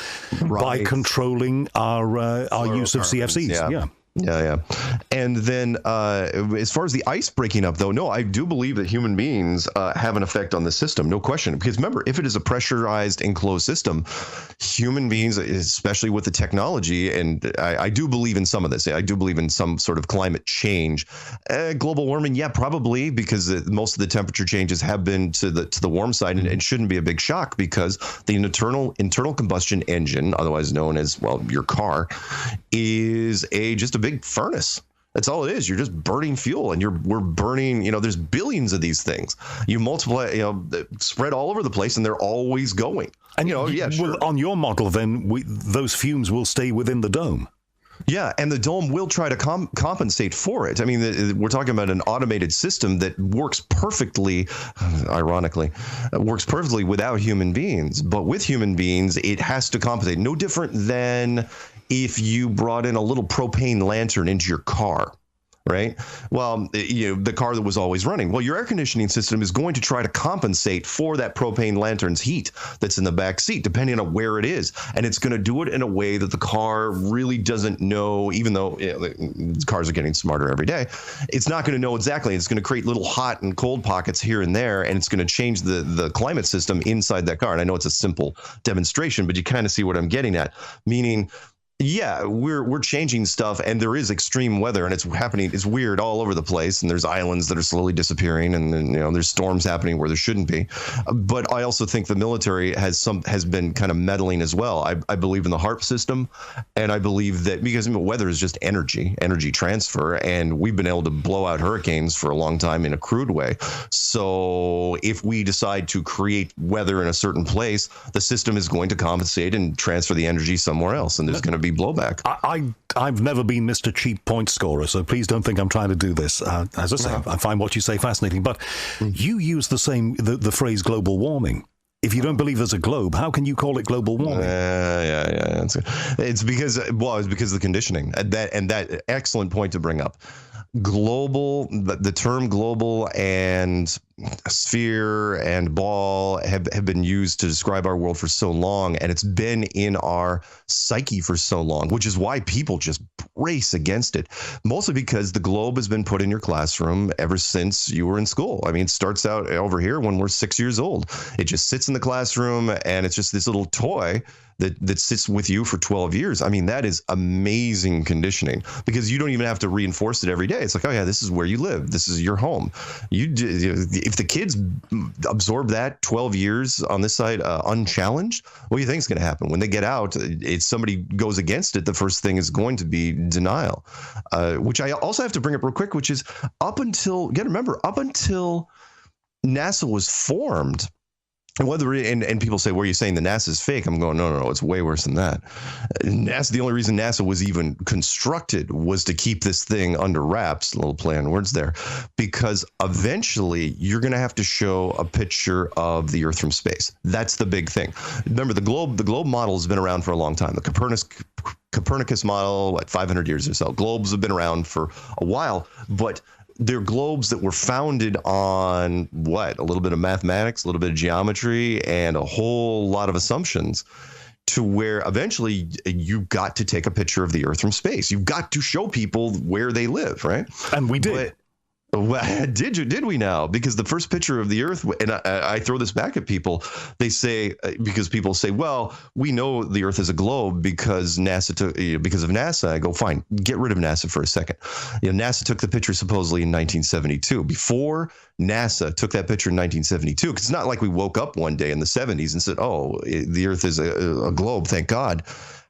by controlling our use of CFCs.
Yeah. And then as far as the ice breaking up, though, no, I do believe that human beings have an effect on the system, no question. Because remember, if it is a pressurized, enclosed system, human beings, especially with the technology, and I do believe in some of this. I do believe in some sort of climate change. Global warming, yeah, probably, because most of the temperature changes have been to the warm side, and it shouldn't be a big shock because the internal combustion engine, otherwise known as, well, your car, is just a big furnace. That's all it is. You're just burning fuel, and we're burning, there's billions of these things. You multiply, spread all over the place, and they're always going. And, sure.
On your model, then, those fumes will stay within the dome.
Yeah, and the dome will try to compensate for it. I mean, we're talking about an automated system that works perfectly, ironically, works perfectly without human beings. But with human beings, it has to compensate. No different than if you brought in a little propane lantern into your car. right? Well, the car that was always running. Well, your air conditioning system is going to try to compensate for that propane lantern's heat that's in the back seat, depending on where it is. And it's going to do it in a way that the car really doesn't know, even though cars are getting smarter every day. It's not going to know exactly. It's going to create little hot and cold pockets here and there, and it's going to change the climate system inside that car. And I know it's a simple demonstration, but you kind of see what I'm getting at, meaning, yeah, we're changing stuff, and there is extreme weather, and it's happening. It's weird all over the place, and there's islands that are slowly disappearing, and then there's storms happening where there shouldn't be. But I also think the military has been kind of meddling as well. I believe in the HARP system, and I believe that because weather is just energy transfer, and we've been able to blow out hurricanes for a long time in a crude way. So if we decide to create weather in a certain place, the system is going to compensate and transfer the energy somewhere else, and there's going to be blowback.
I've never been Mr. Cheap Point Scorer, so please don't think I'm trying to do this. As I say, I find what you say fascinating, but you use the phrase global warming. If you don't believe there's a globe, how can you call it global warming?
Yeah. It's because of the conditioning. And that excellent point to bring up. Global, the term global and sphere and ball have been used to describe our world for so long, and it's been in our psyche for so long, which is why people just brace against it, mostly because the globe has been put in your classroom ever since you were in school. I mean, it starts out over here when we're 6 years old. It just sits in the classroom, and it's just this little toy that sits with you for 12 years. I mean, that is amazing conditioning, because you don't even have to reinforce it every day. It's like, oh yeah, this is where you live. This is your home. If the kids absorb that 12 years on this side unchallenged, what do you think is going to happen when they get out? If somebody goes against it, the first thing is going to be denial, which I also have to bring up real quick, which is up until NASA was formed. And people say, "Well, you're saying the NASA is fake?" I'm going, no, it's way worse than that. NASA, the only reason NASA was even constructed was to keep this thing under wraps. A little play on words there, because eventually you're going to have to show a picture of the Earth from space. That's the big thing. Remember, the globe model has been around for a long time. The Copernicus model, 500 years or so. Globes have been around for a while, but they're globes that were founded on a little bit of mathematics, a little bit of geometry, and a whole lot of assumptions, to where eventually you've got to take a picture of the Earth from space. You've got to show people where they live, right?
And we did.
Did we now? Because the first picture of the Earth, and I throw this back at people, they say, because people say, well, we know the Earth is a globe because of NASA. I go, fine, get rid of NASA for a second. NASA took the picture supposedly in 1972. Before NASA took that picture in 1972, because it's not like we woke up one day in the 70s and said, oh, the Earth is a globe, thank God.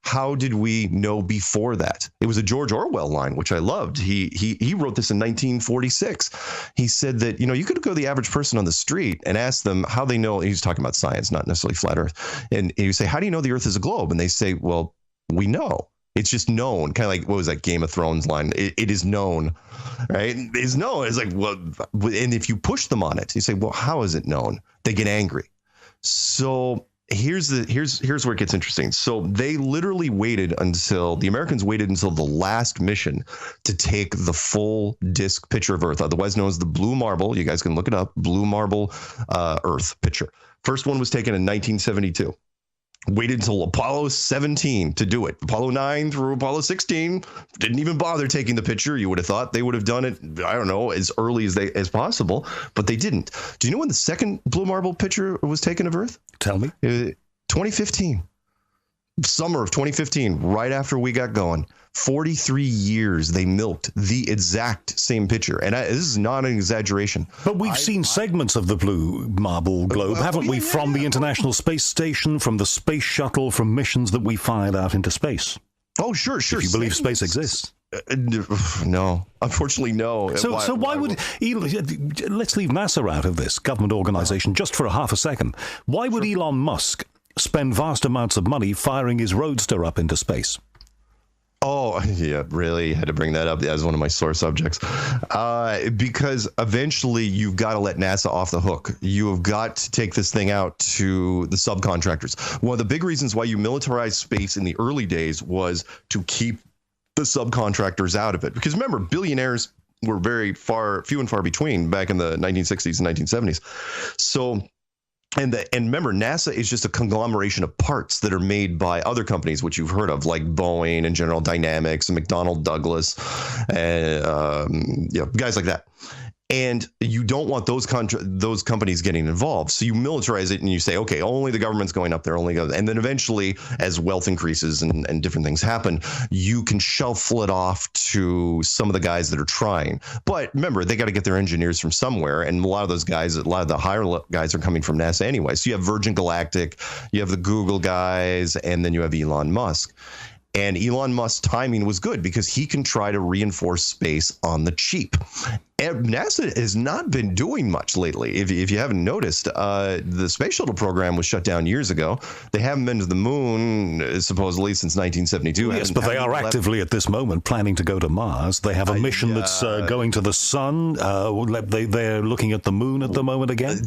How did we know before that? It was a George Orwell line, which I loved. He wrote this in 1946. He said that, you could go to the average person on the street and ask them how they know. He's talking about science, not necessarily flat Earth. And you say, how do you know the Earth is a globe? And they say, well, we know. It's just known. Kind of like, what was that Game of Thrones line? It is known, right? It's known. It's like, well, and if you push them on it, you say, well, how is it known? They get angry. So here's where it gets interesting. So the Americans waited until the last mission to take the full disk picture of Earth, otherwise known as the blue marble. You guys can look it up. Blue marble Earth picture. First one was taken in 1972. Waited until Apollo 17 to do it. Apollo 9 through Apollo 16 didn't even bother taking the picture. You would have thought they would have done it, I don't know, as early as possible, but they didn't. Do you know when the second blue marble picture was taken of Earth?
Tell me.
2015. Summer of 2015, right after we got going. 43 years they milked the exact same picture. And this is not an exaggeration.
But we've seen segments of the blue marble globe, haven't we, from the International Space Station, from the space shuttle, from missions that we fired out into space.
Oh, sure.
If you believe space exists.
No, unfortunately, no.
So why would let's leave NASA out of this government organization just for a half a second. Why would Elon Musk spend vast amounts of money firing his roadster up into space?
Oh, yeah, really had to bring that up as one of my sore subjects. Because eventually you've got to let NASA off the hook. You have got to take this thing out to the subcontractors. One of the big reasons why you militarized space in the early days was to keep the subcontractors out of it. Because remember, billionaires were very few and far between back in the 1960s and 1970s. So, and remember, NASA is just a conglomeration of parts that are made by other companies, which you've heard of, like Boeing and General Dynamics and McDonnell Douglas, and guys like that. And you don't want those companies getting involved. So you militarize it and you say, okay, only the government's going up there, and then eventually, as wealth increases and different things happen, you can shuffle it off to some of the guys that are trying. But remember, they got to get their engineers from somewhere, and a lot of the higher guys are coming from NASA anyway. So you have Virgin Galactic, you have the Google guys, and then you have Elon Musk. And Elon Musk's timing was good because he can try to reinforce space on the cheap. And NASA has not been doing much lately. If you haven't noticed, the space shuttle program was shut down years ago. They haven't been to the moon, supposedly, since 1972.
Yes, but they are actively at this moment planning to go to Mars. They have a mission that's going to the sun. They're looking at the moon at the moment again.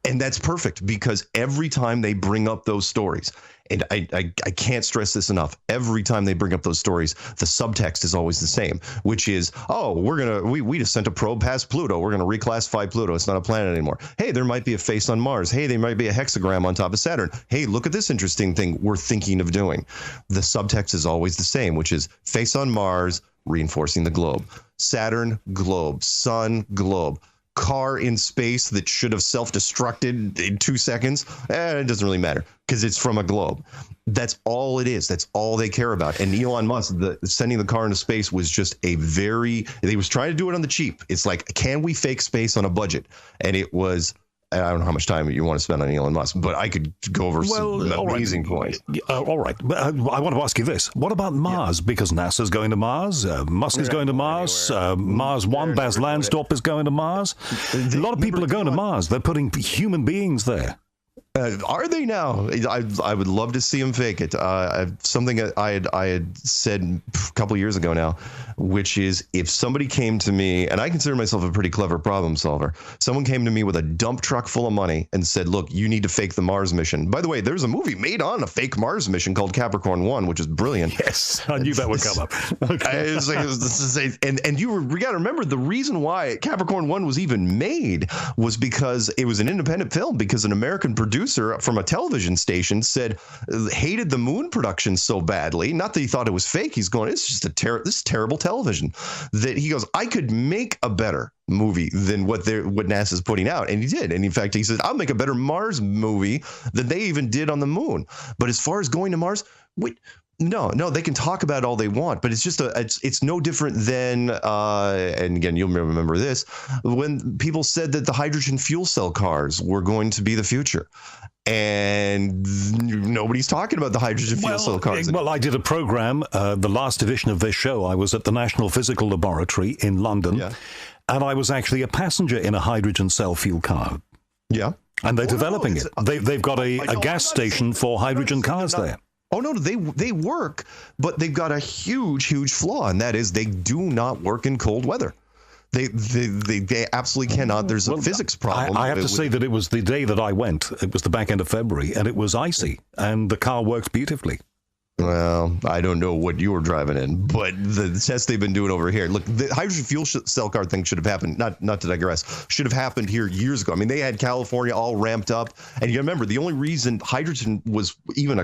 And that's perfect because every time they bring up those stories, and I can't stress this enough, every time they bring up those stories, the subtext is always the same, which is, we just sent a probe past Pluto. We're going to reclassify Pluto. It's not a planet anymore. Hey, there might be a face on Mars. Hey, there might be a hexagram on top of Saturn. Hey, look at this interesting thing we're thinking of doing. The subtext is always the same, which is face on Mars, reinforcing the globe. Saturn, globe. Sun, globe. Car in space that should have self-destructed in 2 seconds, it doesn't really matter because it's from a globe. That's all it is. That's all they care about. And Elon Musk, sending the car into space was just they was trying to do it on the cheap. It's like, can we fake space on a budget? And it was, I don't know how much time you want to spend on Elon Musk, but I could go over some amazing points.
All right. But I want to ask you this. What about Mars? Because NASA's going to Mars. Musk is going to Mars. Mars One, Baz Lansdorp is going to Mars. A lot of people are going to Mars. They're putting human beings there.
Are they now? I would love to see them fake it. Something I had said a couple of years ago now, which is if somebody came to me, and I consider myself a pretty clever problem solver, someone came to me with a dump truck full of money and said, look, you need to fake the Mars mission. By the way, there's a movie made on a fake Mars mission called Capricorn 1, which is brilliant.
Yes, I knew that would come up. Okay.
And we got to remember the reason why Capricorn 1 was even made was because it was an independent film, because an American producer from a television station hated the moon production so badly, not that he thought it was fake. He's going, it's just this is terrible television, that he goes, I could make a better movie than what NASA's putting out. And he did. And in fact, he says, I'll make a better Mars movie than they even did on the moon. But as far as going to Mars, no, they can talk about it all they want, but it's just it's no different than, and again, you'll remember this, when people said that the hydrogen fuel cell cars were going to be the future. And nobody's talking about the hydrogen fuel cell cars.
Well, I did a program, the last edition of this show. I was at the National Physical Laboratory in London, and I was actually a passenger in a hydrogen cell fuel car.
Yeah.
And they're developing it. They've got a gas station for hydrogen cars there.
Oh, no, they work, but they've got a huge flaw, and that is they do not work in cold weather. They absolutely cannot. There's a physics problem.
I have to say that it was the day that I went. It was the back end of February, and it was icy, and the car works beautifully.
Well, I don't know what you were driving in, but the tests they've been doing over here. Look, the hydrogen fuel cell car thing should have happened. Not to digress. Should have happened here years ago. I mean, they had California all ramped up, and you remember the only reason hydrogen was even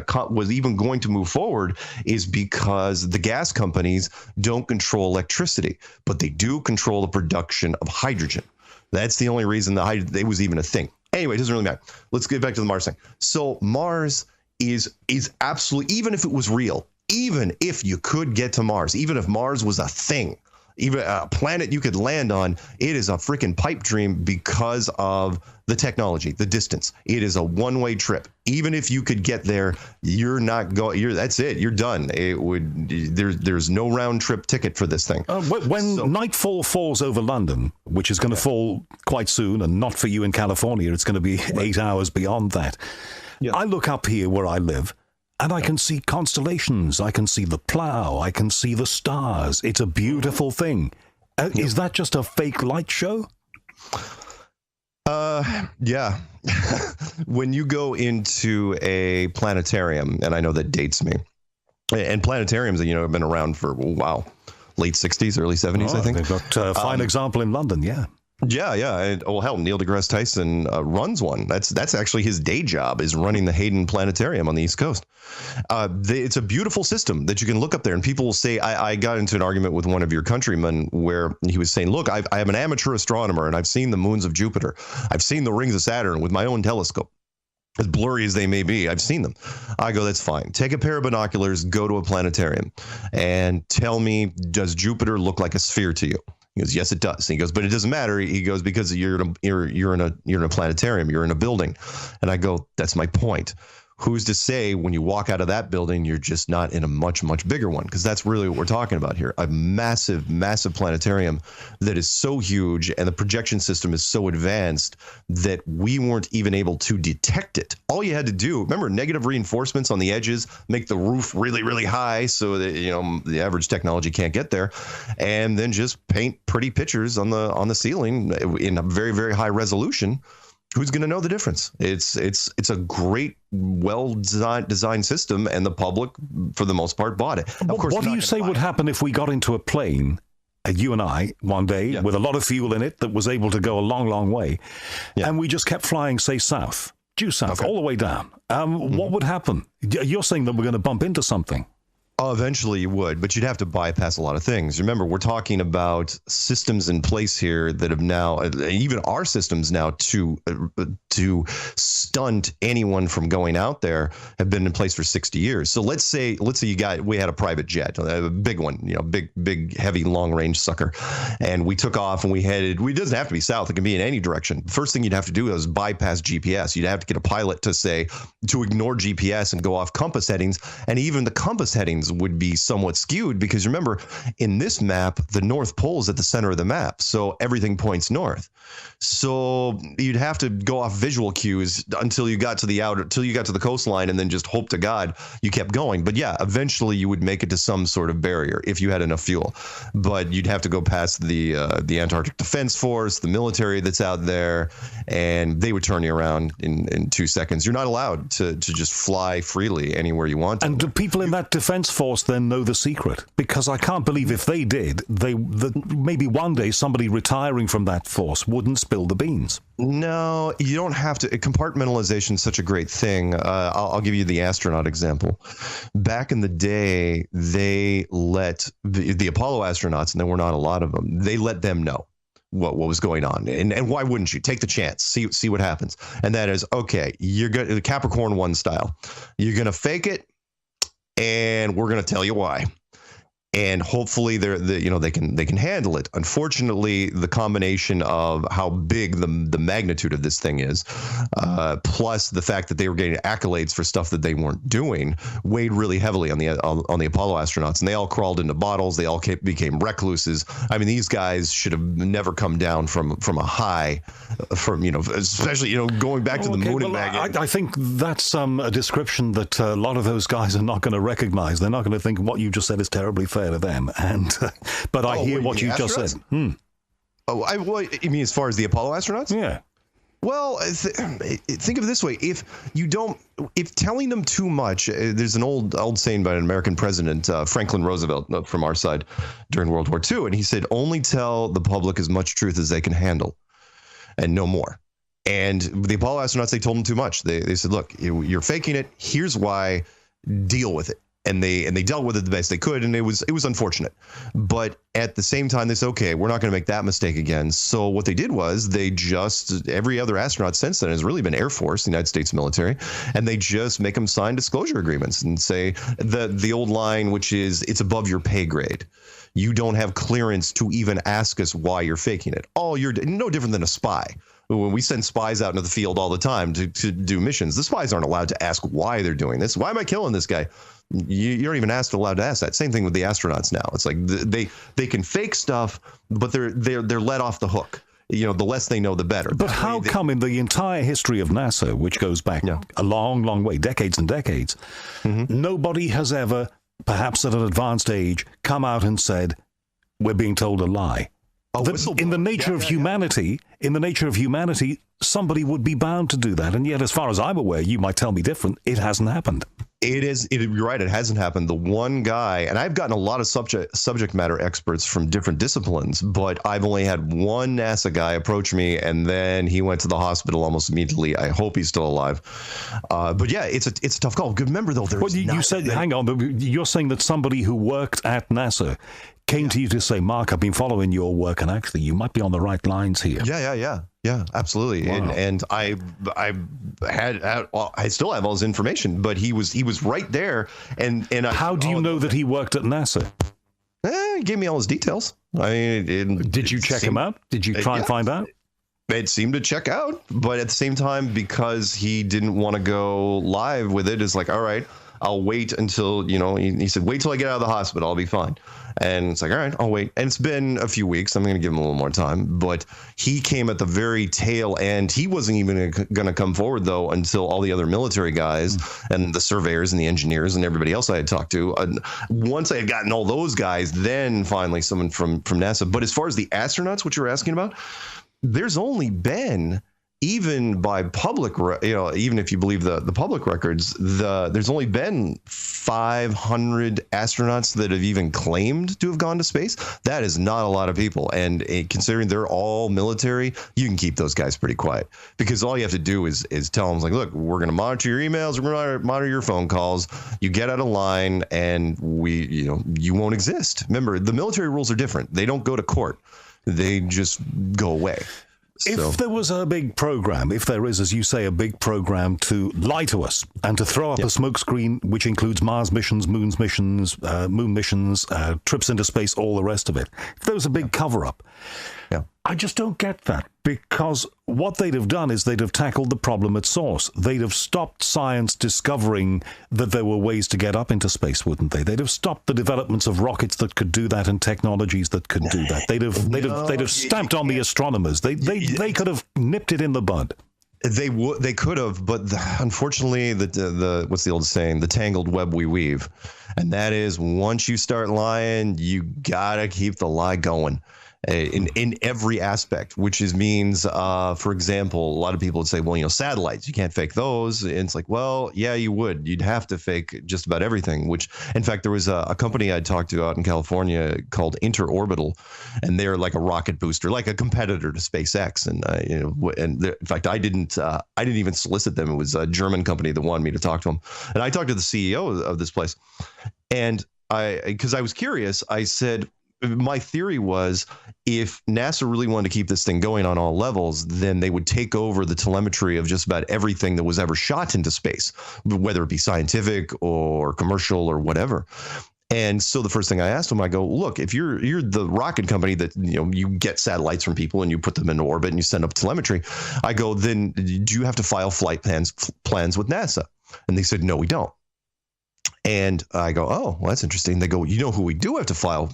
going to move forward is because the gas companies don't control electricity, but they do control the production of hydrogen. That's the only reason it was even a thing. Anyway, it doesn't really matter. Let's get back to the Mars thing. So Mars is absolutely, even if it was real, even if you could get to Mars, even if Mars was a thing, even a planet you could land on, it is a freaking pipe dream because of the technology, the distance. It is a one-way trip. Even if you could get there, that's it. You're done. There's no round trip ticket for this thing.
When nightfall falls over London, which is going to fall quite soon, and not for you in California, it's going to be 8 hours beyond that. Yeah. I look up here where I live, and I can see constellations. I can see the plow. I can see the stars. It's a beautiful thing. Is that just a fake light show?
Yeah. When you go into a planetarium, and I know that dates me, and planetariums, have been around for a while. late 60s, early 70s, I think.
They've got a fine example in London, yeah.
Yeah, yeah. And, well, hell, Neil deGrasse Tyson runs one. That's actually his day job, is running the Hayden Planetarium on the East Coast. It's a beautiful system that you can look up there. And people will say, I got into an argument with one of your countrymen where he was saying, look, I am an amateur astronomer, and I've seen the moons of Jupiter. I've seen the rings of Saturn with my own telescope. As blurry as they may be, I've seen them. I go, that's fine. Take a pair of binoculars, go to a planetarium, and tell me, does Jupiter look like a sphere to you? He goes, yes, it does. And he goes, but it doesn't matter. He goes, because you're in a planetarium, you're in a building. And I go, that's my point. Who's to say when you walk out of that building, you're just not in a much, much bigger one? Because that's really what we're talking about here. A massive, massive planetarium that is so huge, and the projection system is so advanced that we weren't even able to detect it. All you had to do, remember, negative reinforcements on the edges, make the roof really, really high so that, the average technology can't get there, and then just paint pretty pictures on the ceiling in a very, very high resolution. Who's going to know the difference? It's a great, well-designed system, and the public, for the most part, bought it. Of course,
what do you say would happen if we got into a plane, you and I, one day, with a lot of fuel in it that was able to go a long, long way, and we just kept flying, say, due south, all the way down? What would happen? You're saying that we're going to bump into something.
Oh, eventually you would, but you'd have to bypass a lot of things. Remember, we're talking about systems in place here that have now, even our systems now, to stunt anyone from going out there, have been in place for 60 years. So let's say we had a private jet, a big one, big, heavy, long range sucker, and we took off and we headed. It doesn't have to be south; it can be in any direction. First thing you'd have to do is bypass GPS. You'd have to get a pilot to ignore GPS and go off compass headings, and even the compass headings would be somewhat skewed, because remember, in this map, the North Pole is at the center of the map, so everything points north. So you'd have to go off visual cues until you got to the coastline, and then just hope to God you kept going. But yeah, eventually you would make it to some sort of barrier if you had enough fuel. But you'd have to go past the Antarctic Defense Force, the military that's out there, and they would turn you around in 2 seconds. You're not allowed to just fly freely anywhere you want to.
And do people in that defense force then know the secret? Because I can't believe if they did, maybe one day somebody retiring from that force wouldn't spill the beans.
No, you don't have to. Compartmentalization is such a great thing. I'll give you the astronaut example. Back in the day, they let the Apollo astronauts, and there were not a lot of them, they let them know what was going on. And why wouldn't you? Take the chance, see what happens. And that is, okay, you're good, the Capricorn 1 style. You're going to fake it, and we're going to tell you why. And hopefully they can handle it. Unfortunately, the combination of how big the magnitude of this thing is, plus the fact that they were getting accolades for stuff that they weren't doing, weighed really heavily on the Apollo astronauts. And they all crawled into bottles. They all became recluses. I mean, these guys should have never come down from a high, especially going back to the moon and back.
I think that's a description that a lot of those guys are not going to recognize. They're not going to think what you just said is terribly fair to them, but I hear what you just said.
You mean as far as the Apollo astronauts?
Yeah.
Well, think of it this way: if telling them too much, there's an old saying by an American president, Franklin Roosevelt, from our side during World War II, and he said, "Only tell the public as much truth as they can handle, and no more." And the Apollo astronauts, they told them too much. They said, "Look, you're faking it. Here's why. Deal with it." And they dealt with it the best they could, and it was unfortunate. But at the same time, they said, okay, we're not going to make that mistake again. So what they did was every other astronaut since then has really been Air Force, the United States military, and they just make them sign disclosure agreements and say the old line, which is, it's above your pay grade. You don't have clearance to even ask us why you're faking it. You're no different than a spy. When we send spies out into the field all the time to do missions, the spies aren't allowed to ask why they're doing this. Why am I killing this guy? You aren't even allowed to ask that. Same thing with the astronauts now. It's like they can fake stuff, but they're let off the hook. The less they know, the better.
But how come in the entire history of NASA, which goes back a long, long way, decades and decades, nobody has ever, perhaps at an advanced age, come out and said, we're being told a lie? In the nature of humanity, somebody would be bound to do that. And yet, as far as I'm aware, you might tell me different, it hasn't happened.
You're right. It hasn't happened. The one guy, and I've gotten a lot of subject matter experts from different disciplines, but I've only had one NASA guy approach me, and then he went to the hospital almost immediately. I hope he's still alive. But yeah, it's a tough call. Remember though,
well, you said, hang on, you're saying that somebody who worked at NASA came to you to say, Mark, I've been following your work, and actually, you might be on the right lines here.
Yeah, absolutely.
Wow.
And I still have all his information, but he was right there. And
how do you know that he worked at NASA?
He gave me all his details. I mean,
did you check him out? Did you try and find out?
It seemed to check out, but at the same time, because he didn't want to go live with it, it's like, all right, I'll wait until, he said, wait till I get out of the hospital. I'll be fine. And it's like, all right, I'll wait. And it's been a few weeks. I'm going to give him a little more time. But he came at the very tail end. He wasn't even going to come forward, though, until all the other military guys and the surveyors and the engineers and everybody else I had talked to. Once I had gotten all those guys, then finally someone from NASA. But as far as the astronauts, what you're asking about, there's only been, even by public, even if you believe the public records, there's only been 500 astronauts that have even claimed to have gone to space. That is not a lot of people. And considering they're all military, you can keep those guys pretty quiet, because all you have to do is tell them, like, look, we're going to monitor your emails. We're going to monitor your phone calls. You get out of line and you won't exist. Remember, the military rules are different. They don't go to court. They just go away.
If there was a big program, if there is, as you say, a big program to lie to us and to throw up a smokescreen, which includes Mars missions, moon missions, trips into space, all the rest of it, if there was a big cover-up, I just don't get that, because what they'd have done is they'd have tackled the problem at source. They'd have stopped science discovering that there were ways to get up into space, wouldn't they? They'd have stopped the developments of rockets that could do that and technologies that could do that. They'd have stamped on the astronomers. They could have nipped it in the bud.
They could have, but unfortunately, the what's the old saying? The tangled web we weave, and that is, once you start lying, you gotta keep the lie going. In every aspect, which means, for example, a lot of people would say, well, satellites, you can't fake those. And it's like, well, yeah, you would. You'd have to fake just about everything, which, in fact, there was a company I talked to out in California called Interorbital, and they're like a rocket booster, like a competitor to SpaceX. And, in fact, I didn't even solicit them. It was a German company that wanted me to talk to them. And I talked to the CEO of this place, and because I was curious, I said, my theory was, if NASA really wanted to keep this thing going on all levels, then they would take over the telemetry of just about everything that was ever shot into space, whether it be scientific or commercial or whatever. And so the first thing I asked him, I go, look, if you're the rocket company that, you get satellites from people and you put them into orbit and you send up telemetry, I go, then do you have to file flight plans with NASA? And they said, no, we don't. And I go, oh, well, that's interesting. They go, you know who we do have to file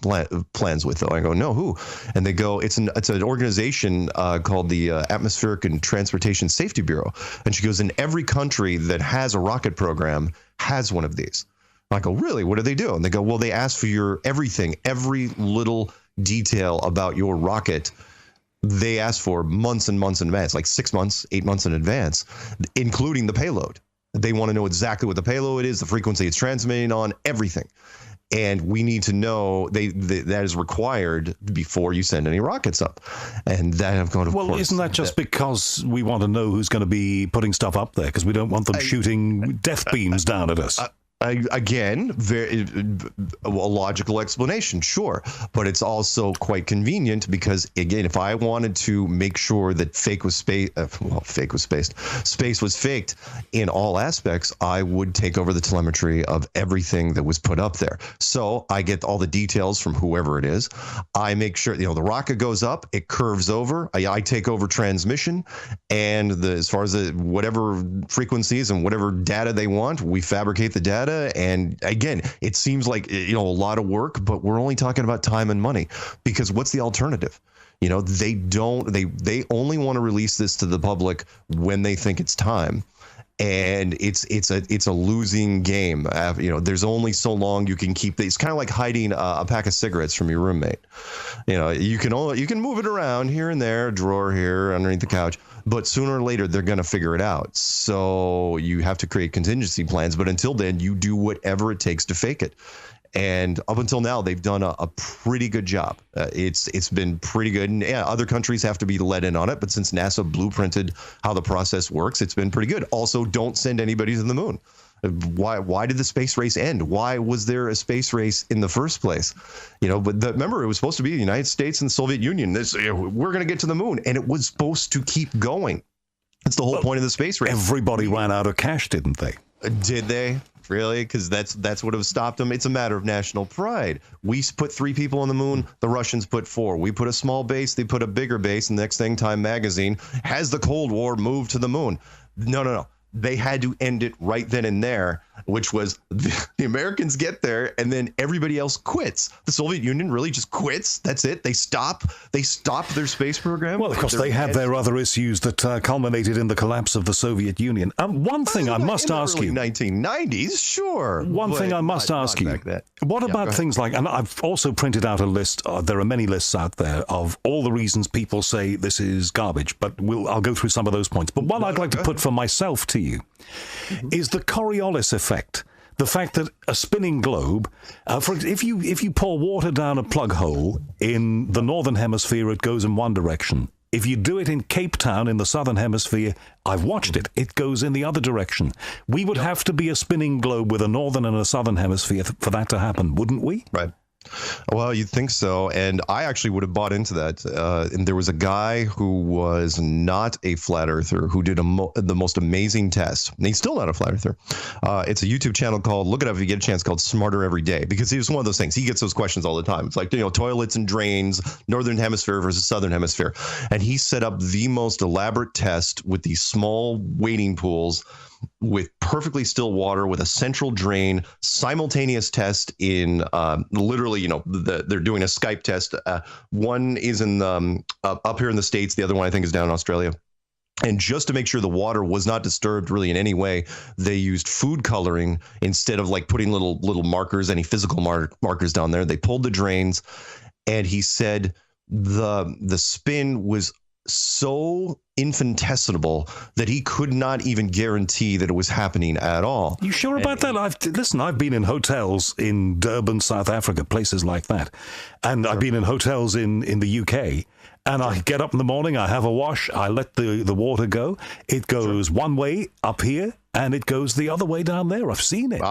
plans with, though? I go, no, who? And they go, it's an organization called the Atmospheric and Transportation Safety Bureau. And she goes, in every country that has a rocket program has one of these. I go, really? What do they do? And they go, well, they ask for your everything, every little detail about your rocket. They ask for months and months in advance, like 6 months, 8 months in advance, including the payload. They want to know exactly what the payload is, the frequency it's transmitting on, everything. And we need to know that is required before you send any rockets up. And that have gone, of course.
Well, isn't that just because we want to know who's going to be putting stuff up there? Because we don't want them shooting death beams down at us.
Again, a logical explanation, sure, but it's also quite convenient because, again, if I wanted to make sure that space was faked in all aspects, I would take over the telemetry of everything that was put up there. So I get all the details from whoever it is. I make sure, the rocket goes up, it curves over. I take over transmission, and as far as whatever frequencies and whatever data they want, we fabricate the data. And again, it seems like a lot of work, but we're only talking about time and money, because what's the alternative? They only want to release this to the public when they think it's time. and it's a losing game. There's only so long you can keep. It's kind of like hiding a pack of cigarettes from your roommate. You can move it around here and there, a drawer here underneath the couch, but sooner or later they're going to figure it out. So you have to create contingency plans. But until then, you do whatever it takes to fake it. And up until now, they've done a pretty good job. It's been pretty good. And yeah, other countries have to be let in on it. But since NASA blueprinted how the process works, it's been pretty good. Also, don't send anybody to the moon. Why did the space race end? Why was there a space race in the first place? Remember, it was supposed to be the United States and the Soviet Union. We're going to get to the moon. And it was supposed to keep going. That's the whole point of the space race.
Everybody ran out of cash, didn't they?
Did they? Really? Because that's what have stopped them. It's a matter of national pride. We put 3 people on the moon. The Russians put 4. We put a small base. They put a bigger base. And the next thing, Time Magazine has the Cold War moved to the moon. No. They had to end it right then and there, which was the Americans get there and then everybody else quits. The Soviet Union really just quits. That's it. They stop their space program.
Well, of course, they had their other issues that culminated in the collapse of the Soviet Union. One thing I must ask you.
1990s, sure.
One thing I must ask you. What about things like, and I've also printed out a list, there are many lists out there of all the reasons people say this is garbage, but I'll go through some of those points. But one I'd like to put for myself to you is the Coriolis effect. The fact that a spinning globe, if you pour water down a plug hole in the northern hemisphere, it goes in one direction. If you do it in Cape Town in the southern hemisphere, I've watched it, it goes in the other direction. We would have to be a spinning globe with a northern and a southern hemisphere for that to happen, wouldn't we?
Right. Well, you'd think so. And I actually would have bought into that. And there was a guy who was not a flat earther who did the most amazing test. And he's still not a flat earther. It's a YouTube channel called, look it up if you get a chance, called Smarter Every Day, because he was one of those things. He gets those questions all the time. It's like, toilets and drains, northern hemisphere versus southern hemisphere. And he set up the most elaborate test with these small wading pools with perfectly still water with a central drain, simultaneous test in literally, they're doing a Skype test. One is in up here in the States. The other one I think is down in Australia. And just to make sure the water was not disturbed really in any way, they used food coloring instead of like putting little markers, any physical markers down there. They pulled the drains, and he said the spin was so infinitesimal that he could not even guarantee that it was happening at all.
You sure about that? I've been in hotels in Durban, South Africa, places like that. And I've been in hotels in the UK. And I get up in the morning, I have a wash, I let the water go. It goes one way up here, and it goes the other way down there. I've seen it.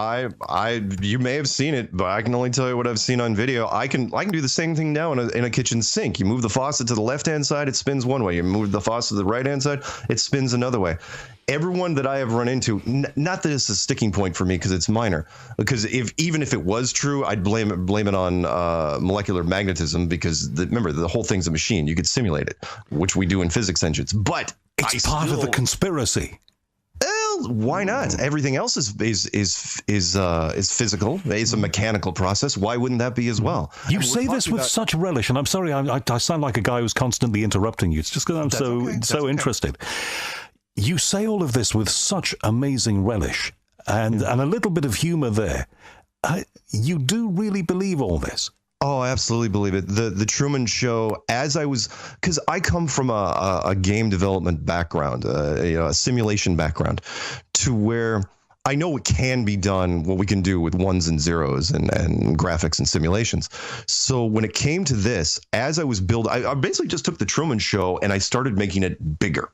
You may have seen it, but I can only tell you what I've seen on video. I can do the same thing now in a kitchen sink. You move the faucet to the left-hand side, it spins one way. You move the faucet to the right-hand side, it spins another way. Everyone that I have run into, not that it's a sticking point for me because it's minor, because even if it was true, I'd blame it on molecular magnetism, because remember, the whole thing's a machine. You could simulate it, which we do in physics engines. But
it's part of the conspiracy.
Well, why not? Everything else is physical. It's a mechanical process. Why wouldn't that be as well?
You say this with such relish, and I'm sorry, I sound like a guy who's constantly interrupting you. It's just because I'm so interested. You say all of this with such amazing relish and a little bit of humor there. You do really believe all this?
Oh, I absolutely believe it. The Truman Show, because I come from a game development background, a simulation background, to where I know it can be done, what we can do with ones and zeros and graphics and simulations. So when it came to this, as I was building, I basically just took the Truman Show and I started making it bigger.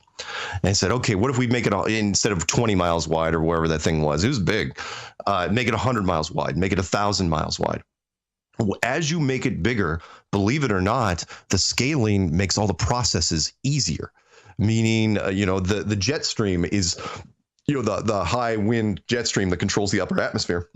And I said, okay, what if we make it instead of 20 miles wide or wherever that thing was? It was big. Make it 100 miles wide, make it 1,000 miles wide. As you make it bigger, believe it or not, the scaling makes all the processes easier. Meaning, the jet stream is, the high wind jet stream that controls the upper atmosphere.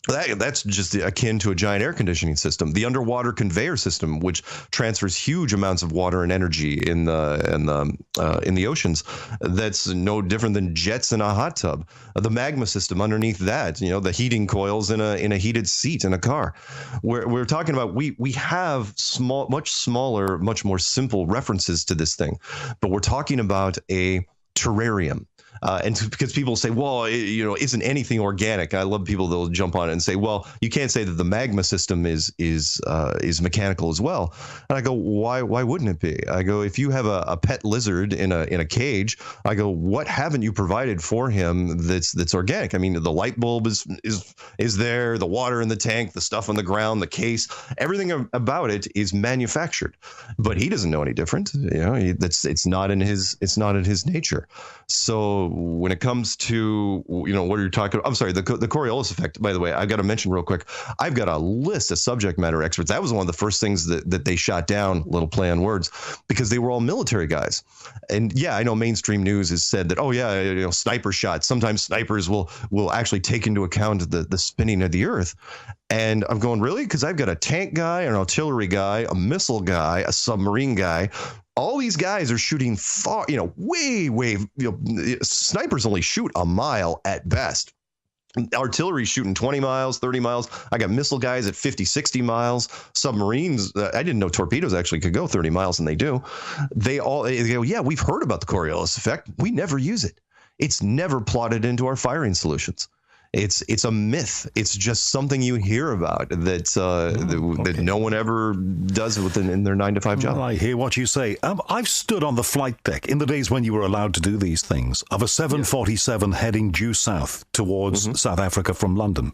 That's just akin to a giant air conditioning system. The underwater conveyor system, which transfers huge amounts of water and energy in the oceans, that's no different than jets in a hot tub. The magma system underneath that, the heating coils in a heated seat in a car. We're talking about we have much smaller, much more simple references to this thing, but we're talking about a terrarium. And because people say, well, isn't anything organic? I love people that'll jump on it and say, well, you can't say that the magma system is mechanical as well. And I go, why wouldn't it be? I go, if you have a pet lizard in a cage, I go, what haven't you provided for him that's organic? I mean, the light bulb is there, the water in the tank, the stuff on the ground, the case, everything about it is manufactured. But he doesn't know any different. It's not in his nature. So when it comes to what are you talking about? I'm sorry, the Coriolis effect. By the way, I've got to mention real quick. I've got a list of subject matter experts. That was one of the first things that they shot down. Little play on words, because they were all military guys. And yeah, I know mainstream news has said that, oh yeah, sniper shots. Sometimes snipers will actually take into account the spinning of the Earth. And I'm going, really? Because I've got a tank guy, an artillery guy, a missile guy, a submarine guy. All these guys are shooting far, way. Snipers only shoot a mile at best. Artillery shooting 20 miles, 30 miles. I got missile guys at 50, 60 miles. Submarines, I didn't know torpedoes actually could go 30 miles, and they do. They go, yeah, we've heard about the Coriolis effect. We never use it. It's never plotted into our firing solutions. It's a myth. It's just something you hear about that no one ever does in their 9-to-5 job.
Well, I hear what you say. I've stood on the flight deck in the days when you were allowed to do these things of a 747 heading due south towards South Africa from London.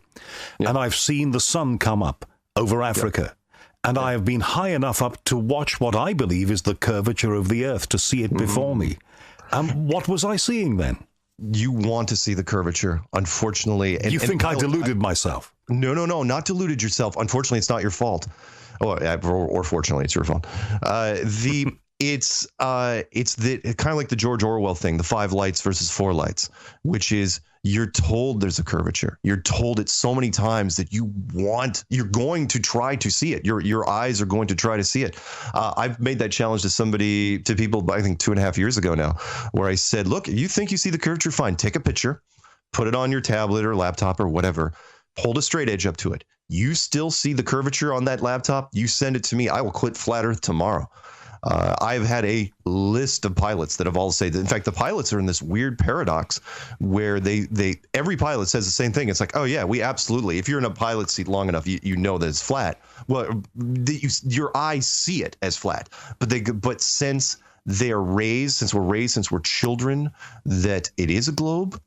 Yeah. And I've seen the sun come up over Africa. Yeah. And I have been high enough up to watch what I believe is the curvature of the Earth, to see it before me. What was I seeing then?
You want to see the curvature, unfortunately.
You think I deluded myself?
No, not deluded yourself. Unfortunately, it's not your fault. Or fortunately, it's your fault. It's kind of like the George Orwell thing, the 5 lights versus 4 lights, which is you're told there's a curvature. You're told it so many times that you're going to try to see it. Your eyes are going to try to see it. I've made that challenge to people, I think 2.5 years ago now, where I said, look, if you think you see the curvature, fine, take a picture, put it on your tablet or laptop or whatever, hold a straight edge up to it. You still see the curvature on that laptop, you send it to me. I will quit Flat Earth tomorrow. I've had a list of pilots that have all said, in fact, the pilots are in this weird paradox where every pilot says the same thing. It's like, oh yeah, we absolutely, if you're in a pilot seat long enough, you know that it's flat. Well, your eyes see it as flat, but since we're raised since we're children, that it is a globe,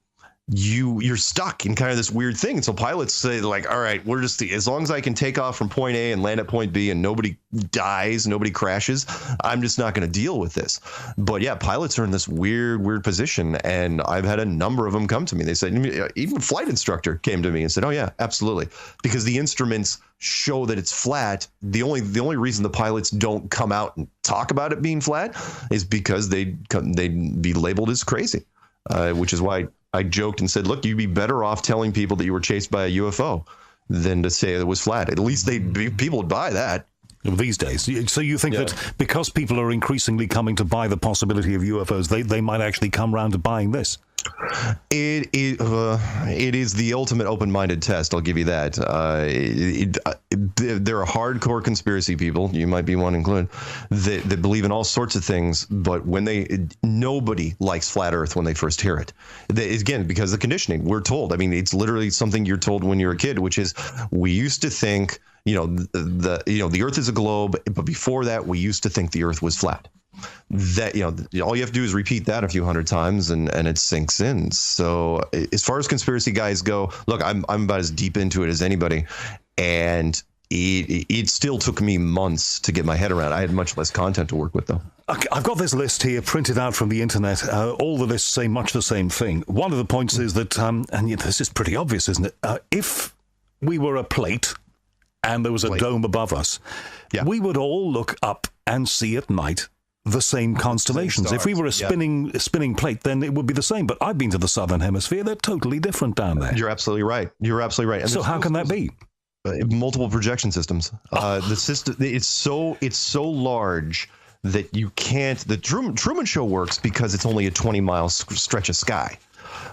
you're stuck in kind of this weird thing. And so pilots say, like, all right, we're just, as long as I can take off from point A and land at point B and nobody dies, nobody crashes, I'm just not going to deal with this. But yeah, pilots are in this weird position. And I've had a number of them come to me. They said, even a flight instructor came to me and said, oh yeah, absolutely. Because the instruments show that it's flat. The only reason the pilots don't come out and talk about it being flat is because they'd be labeled as crazy, which is why I joked and said, look, you'd be better off telling people that you were chased by a UFO than to say it was flat. At least people would buy that.
These days. So you think that because people are increasingly coming to buy the possibility of UFOs, they might actually come round to buying this?
It is the ultimate open-minded test. I'll give you that. There are hardcore conspiracy people, you might be one included, that believe in all sorts of things. But nobody likes flat Earth when they first hear it. Again, because of the conditioning, we're told. I mean, it's literally something you're told when you're a kid, which is we used to think, the Earth is a globe, but before that, we used to think the Earth was flat. That all you have to do is repeat that a few hundred times and it sinks in. So as far as conspiracy guys go, look, I'm about as deep into it as anybody, and it still took me months to get my head around. I had much less content to work with, though.
I've got this list here printed out from the internet. All the lists say much the same thing. One of the points is that, and this is pretty obvious, isn't it? If we were a plate and there was a dome above us, we would all look up and see at night the same constellations. If we were a spinning plate, then it would be the same. But I've been to the southern hemisphere; they're totally different down there.
You're absolutely right. And
so how can that be?
Multiple projection systems. The system it's so large that you can't. The Truman Show works because it's only a 20-mile stretch of sky.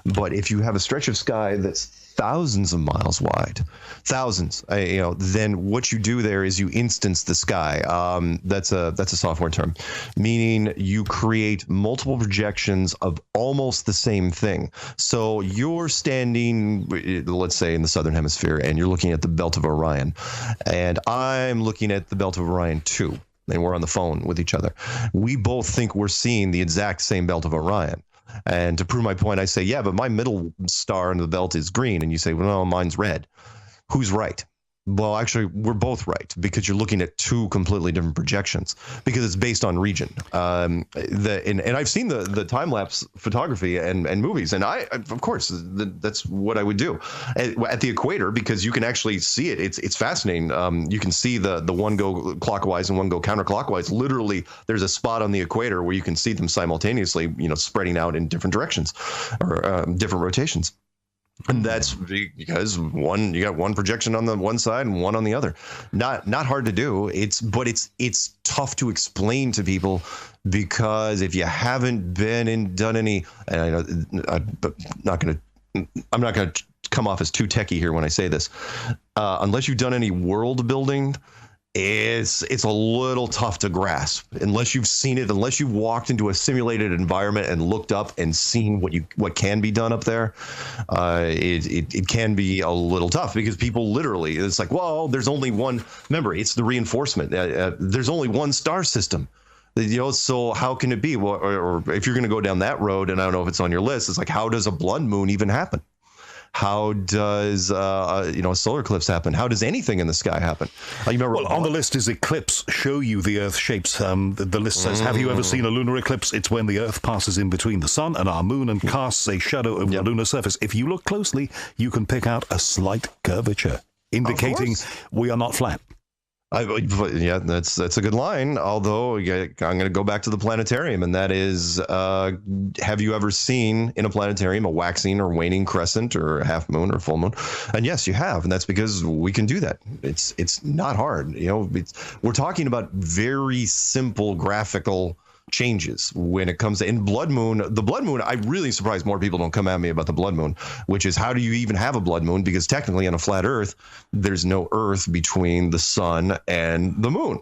But if you have a stretch of sky that's thousands of miles wide, then what you do there is you instance the sky. That's a software term, meaning you create multiple projections of almost the same thing. So you're standing, let's say, in the southern hemisphere, and you're looking at the belt of Orion, and I'm looking at the belt of Orion too, and we're on the phone with each other. We both think we're seeing the exact same belt of Orion. And to prove my point, I say, yeah, but my middle star in the belt is green. And you say, well, no, mine's red. Who's right? Well, actually, we're both right, because you're looking at two completely different projections, because it's based on region. And I've seen the time lapse photography and movies, and of course that's what I would do at the equator, because you can actually see it. It's fascinating. You can see the one go clockwise and one go counterclockwise. Literally, there's a spot on the equator where you can see them simultaneously, spreading out in different directions or different rotations. And that's because you got one projection on the one side and one on the other. Not hard to do. It's tough to explain to people, because if you haven't been and done any, and I know I'm not going to come off as too techie here when I say this, unless you've done any world building, it's a little tough to grasp unless you've seen it, unless you've walked into a simulated environment and looked up and seen what can be done up there. It can be a little tough, because people literally, it's like, well, there's only one. Remember, it's the reinforcement. There's only one star system. So how can it be? Well, or if you're going to go down that road, and I don't know if it's on your list, it's like, how does a blood moon even happen? How does a solar eclipse happen? How does anything in the sky happen? You remember?
Well, on the list is eclipse. Show you the Earth shapes. The list says, have you ever seen a lunar eclipse? It's when the Earth passes in between the sun and our moon and casts a shadow over the lunar surface. If you look closely, you can pick out a slight curvature, indicating we are not flat.
Yeah, that's a good line. Although I'm going to go back to the planetarium, and that is, have you ever seen in a planetarium a waxing or waning crescent or a half moon or full moon? And yes, you have, and that's because we can do that. It's not hard. We're talking about very simple graphical changes when it comes to the blood moon. I'm really surprised more people don't come at me about the blood moon, which is, how do you even have a blood moon? Because technically on a flat Earth, there's no Earth between the sun and the moon.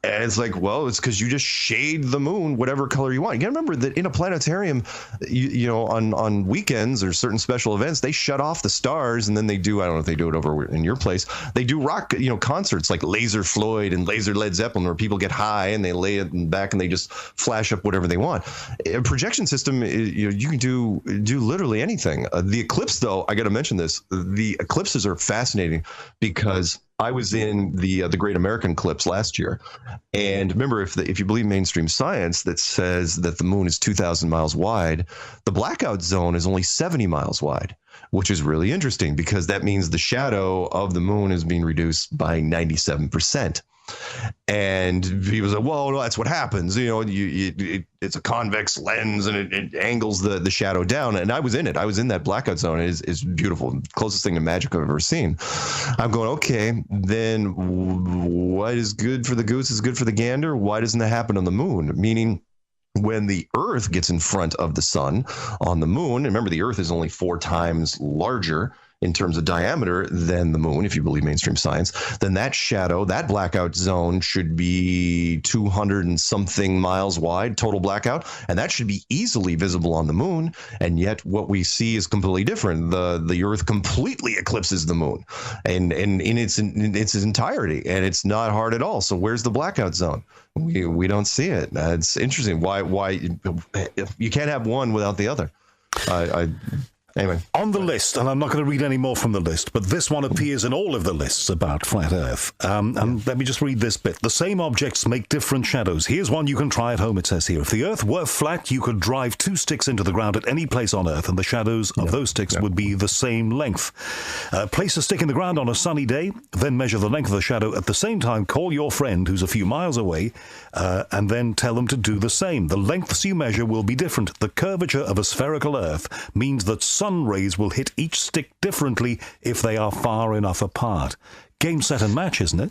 And it's like, well, it's because you just shade the moon whatever color you want. You got to remember that in a planetarium, on weekends or certain special events, they shut off the stars, and then they do, I don't know if they do it over in your place, they do rock, concerts like Laser Floyd and Laser Led Zeppelin, where people get high and they lay it back and they just flash up whatever they want. A projection system, you can do literally anything. The eclipse, though, I got to mention this. The eclipses are fascinating, because I was in the Great American Eclipse last year, and remember, if you believe mainstream science that says that the moon is 2,000 miles wide, the blackout zone is only 70 miles wide, which is really interesting, because that means the shadow of the moon is being reduced by 97%. And he was like, well, no, that's what happens. It's a convex lens, and it angles the shadow down. And I was in it. I was in that blackout zone. It's beautiful. Closest thing to magic I've ever seen. I'm going, okay, then what is good for the goose is good for the gander. Why doesn't that happen on the moon? Meaning, when the Earth gets in front of the sun on the moon, remember, the Earth is only 4 times larger in terms of diameter than the moon, if you believe mainstream science, then that shadow, that blackout zone, should be 200 and something miles wide, total blackout, and that should be easily visible on the moon. And yet what we see is completely different. The Earth completely eclipses the moon, and in its entirety, and it's not hard at all. So where's the blackout zone? We don't see it. It's interesting. Why you can't have one without the other? Anyway.
On the list, and I'm not going to read any more from the list, but this one appears in all of the lists about flat Earth. And let me just read this bit. The same objects make different shadows. Here's one you can try at home, it says here. If the Earth were flat, you could drive 2 sticks into the ground at any place on Earth, and the shadows of those sticks would be the same length. Place a stick in the ground on a sunny day, then measure the length of the shadow. At the same time, call your friend who's a few miles away, and then tell them to do the same. The lengths you measure will be different. The curvature of a spherical Earth means that sun rays will hit each stick differently if they are far enough apart. Game, set, and match, isn't it?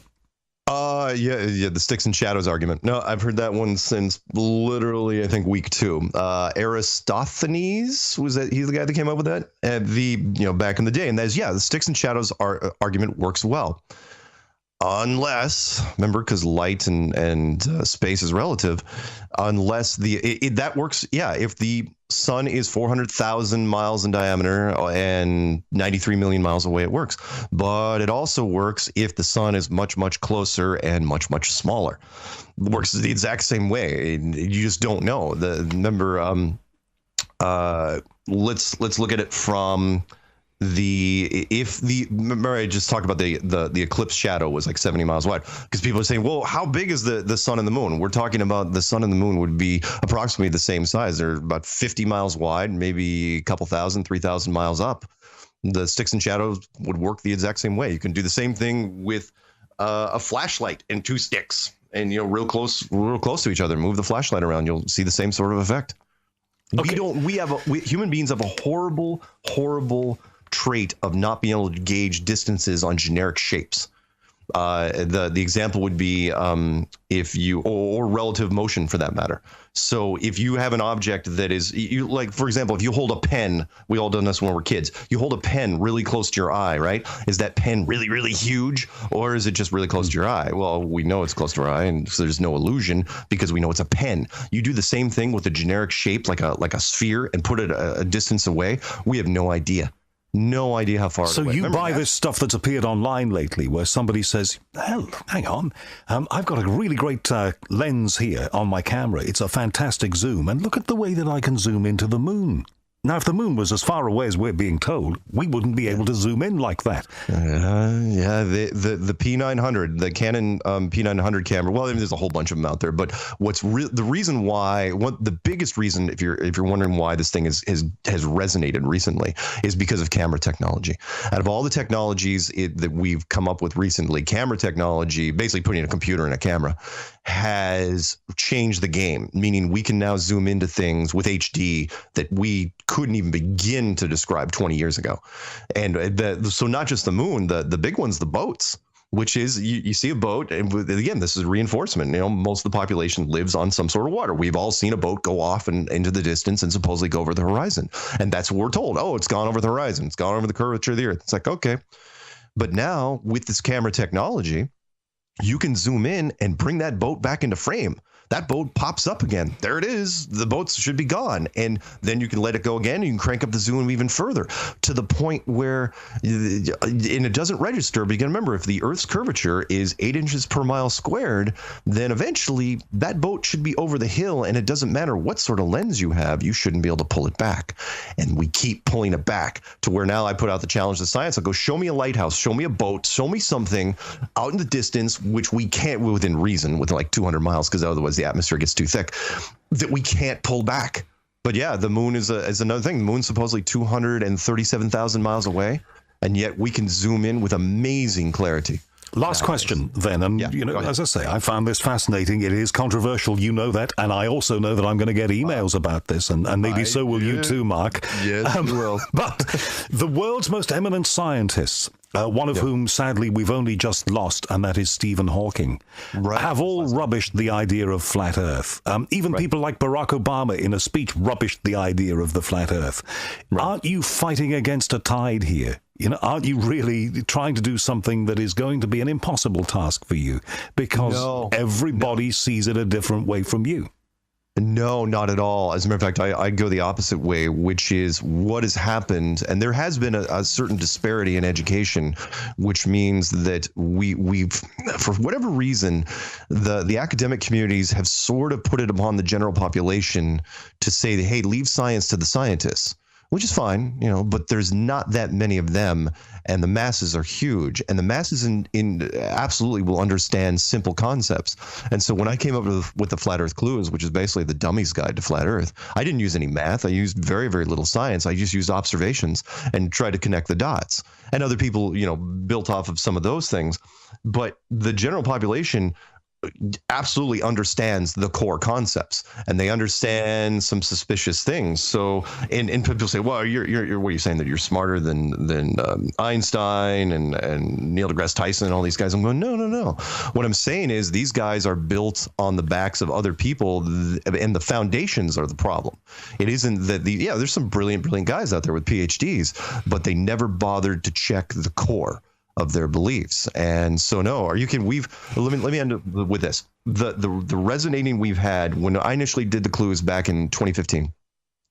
Yeah, the sticks and shadows argument. No, I've heard that one since literally, I think, week 2. Aristophanes, he's the guy that came up with that back in the day. And that is, the sticks and shadows argument works well. Unless, remember, because light and space is relative, unless that works. Yeah, if the sun is 400,000 miles in diameter and 93 million miles away, it works. But it also works if the sun is much, much closer and much, much smaller. It works the exact same way. You just don't know. Remember, let's look at it from remember I just talked about the eclipse shadow was like 70 miles wide, because people are saying, well, how big is the sun and the moon? We're talking about the sun and the moon would be approximately the same size. They're about 50 miles wide, maybe a couple thousand, 3,000 miles up. The sticks and shadows would work the exact same way. You can do the same thing with a flashlight and 2 sticks, and real close to each other. Move the flashlight around, you'll see the same sort of effect. Okay. Human beings have a horrible trait of not being able to gauge distances on generic shapes. The example would be or relative motion, for that matter. So if you have an object that is, like, for example, if you hold a pen, we all done this when we're kids. You hold a pen really close to your eye, right? Is that pen really, really huge, or is it just really close to your eye? Well, we know it's close to our eye, and so there's no illusion because we know it's a pen. You do the same thing with a generic shape, like a sphere, and put it a distance away. We have no idea. No idea how far.
So you buy this stuff that's appeared online lately, where somebody says, "Hell, hang on, I've got a really great lens here on my camera. It's a fantastic zoom, and look at the way that I can zoom into the moon." Now, if the moon was as far away as we're being told, we wouldn't be able to zoom in like that.
The P900, the Canon P900 camera. Well, there's a whole bunch of them out there, but the biggest reason, if you're wondering why this thing has resonated recently, is because of camera technology. Out of all the technologies that we've come up with recently, camera technology, basically putting a computer in a camera, has changed the game. Meaning, we can now zoom into things with HD that we couldn't even begin to describe 20 years ago. And so not just the moon, the big ones, the boats, which is you see a boat, and again, this is reinforcement. Most of the population lives on some sort of water. We've all seen a boat go off and into the distance and supposedly go over the horizon. And that's what we're told. Oh, it's gone over the horizon. It's gone over the curvature of the earth. It's like, okay. But now with this camera technology, you can zoom in and bring that boat back into frame. That boat pops up again. There it is. The boats should be gone. And then you can let it go again. And you can crank up the zoom even further, to the point where, and it doesn't register. But you can remember, if the Earth's curvature is 8 inches per mile squared, then eventually that boat should be over the hill. And it doesn't matter what sort of lens you have, you shouldn't be able to pull it back. And we keep pulling it back to where now I put out the challenge to science. I'll go, show me a lighthouse, show me a boat, show me something out in the distance, which we can't within reason, within like 200 miles, because otherwise the atmosphere gets too thick, that we can't pull back. But yeah, the moon is another thing. The moon's supposedly 237,000 miles away, and yet we can zoom in with amazing clarity.
Last question then, and as I say, I found this fascinating. It is controversial, you know that, and I also know that I'm going to get emails about this, and maybe so will you too, Mark.
Yes, you will.
But the world's most eminent scientists, one of whom, sadly, we've only just lost, and that is Stephen Hawking, have all rubbished the idea of flat Earth. Even people like Barack Obama, in a speech, rubbished the idea of the flat Earth. Aren't you fighting against a tide here? Aren't you really trying to do something that is going to be an impossible task for you? Because everybody sees it a different way from you.
No, not at all. As a matter of fact, I go the opposite way, which is what has happened. And there has been a certain disparity in education, which means that we've, for whatever reason, the academic communities have sort of put it upon the general population to say, hey, leave science to the scientists. Which is fine, but there's not that many of them, and the masses are huge, and the masses in absolutely will understand simple concepts. And so when I came up with the Flat Earth Clues, which is basically the dummy's guide to flat Earth, I didn't use any math. I used very, very little science. I just used observations and tried to connect the dots. And other people, built off of some of those things. But the general population absolutely understands the core concepts, and they understand some suspicious things. So, and people say, well, you're what are you saying, that you're smarter than Einstein and Neil deGrasse Tyson and all these guys? I'm going, no. What I'm saying is these guys are built on the backs of other people, and the foundations are the problem. It isn't that there's some brilliant guys out there with PhDs, but they never bothered to check the core of their beliefs. And so let me end up with this. The resonating we've had when I initially did the clues back in 2015,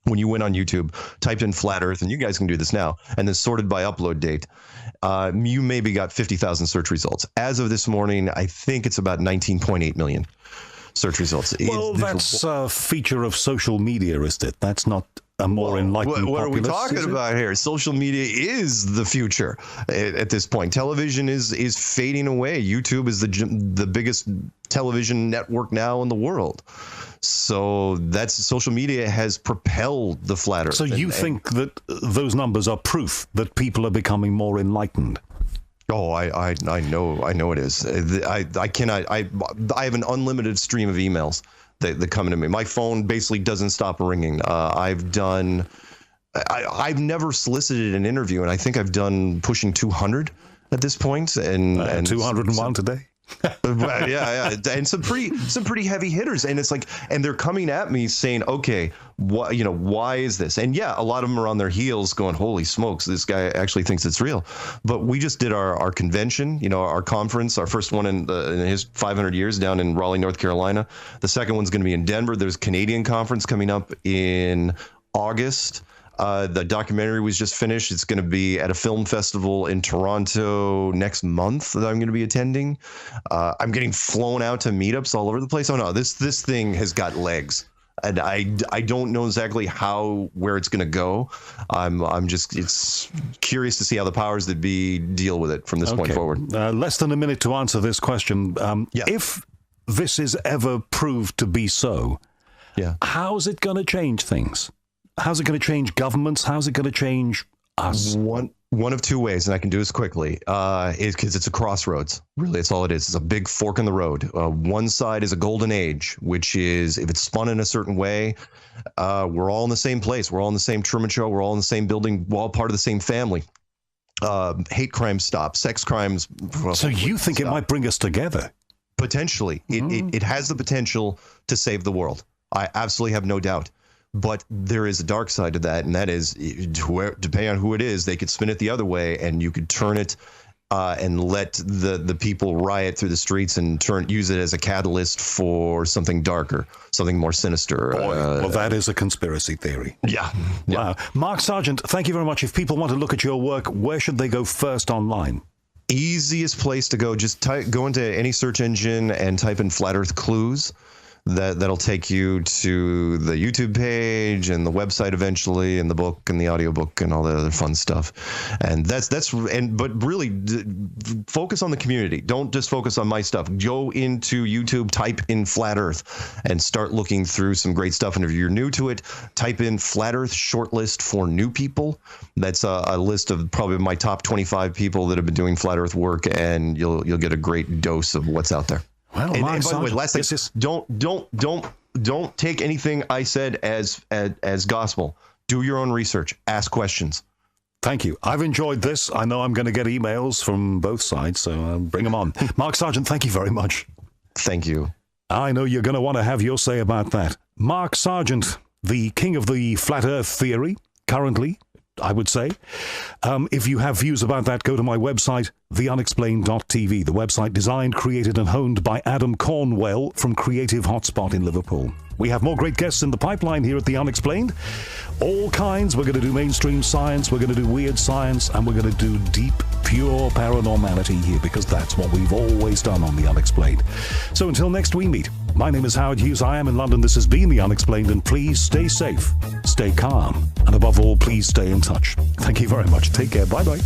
when you went on YouTube, typed in flat earth, and you guys can do this now, and then sorted by upload date, you maybe got 50,000 search results. As of this morning, I think it's about 19.8 million search results.
Well, that's a feature of social media, is it? That's not a more enlightened
What are we talking about here? Social media is the future at this point. Television is fading away. YouTube is the biggest television network now in the world. So social media has propelled the flat earth.
So you think that those numbers are proof that people are becoming more enlightened?
Oh, I know it is. I have an unlimited stream of emails that come into me. My phone basically doesn't stop ringing. I've never solicited an interview, and I think I've done pushing 200 at this point, and
201 today.
yeah, and some pretty heavy hitters, and it's like, and they're coming at me saying, okay, why is this? And yeah, a lot of them are on their heels going, holy smokes, this guy actually thinks it's real. But we just did our convention, our conference, our first one in his 500 years down in Raleigh, North Carolina. The second one's going to be in Denver. There's a Canadian conference coming up in August. The documentary was just finished. It's going to be at a film festival in Toronto next month that I'm going to be attending. I'm getting flown out to meetups all over the place. Oh no, this thing has got legs, and I don't know exactly where it's going to go. It's curious to see how the powers that be deal with it from this point forward.
Less than a minute to answer this question. If this is ever proved to be so, how's it going to change things? How's it going to change governments? How's it going to change us?
One of two ways, and I can do this quickly, is because it's a crossroads. Really, it's all it is. It's a big fork in the road. One side is a golden age, which is if it's spun in a certain way, we're all in the same place. We're all in the same Truman Show. We're all in the same building. We're all part of the same family. Hate crimes stop. Sex crimes.
So you think it might bring us together?
Potentially. It has the potential to save the world. I absolutely have no doubt. But there is a dark side to that, and that is, depending on who it is, they could spin it the other way, and you could turn it and let the people riot through the streets and use it as a catalyst for something darker, something more sinister.
Well, that is a conspiracy theory.
Yeah.
Wow. Mark Sargent, thank you very much. If people want to look at your work, where should they go first online?
Easiest place to go, just go into any search engine and type in Flat Earth Clues. That'll take you to the YouTube page and the website eventually, and the book and the audiobook and all that other fun stuff. And but really focus on the community. Don't just focus on my stuff. Go into YouTube, type in Flat Earth, and start looking through some great stuff. And if you're new to it, type in Flat Earth shortlist for new people. That's a list of probably my top 25 people that have been doing Flat Earth work, and you'll get a great dose of what's out there.
Well,
and by the way, last thing, don't take anything I said as gospel. Do your own research. Ask questions.
Thank you. I've enjoyed this. I know I'm going to get emails from both sides, so bring them on. Mark Sargent, thank you very much.
Thank you.
I know you're going to want to have your say about that. Mark Sargent, the king of the flat earth theory, currently, I would say. If you have views about that, go to my website, theunexplained.tv, the website designed, created and honed by Adam Cornwell from Creative Hotspot in Liverpool. We have more great guests in the pipeline here at The Unexplained. All kinds. We're going to do mainstream science, we're going to do weird science, and we're going to do deep, pure paranormality here, because that's what we've always done on The Unexplained. So until next we meet, my name is Howard Hughes. I am in London. This has been The Unexplained, and please stay safe, stay calm, and above all, please stay in touch. Thank you very much. Take care. Bye-bye.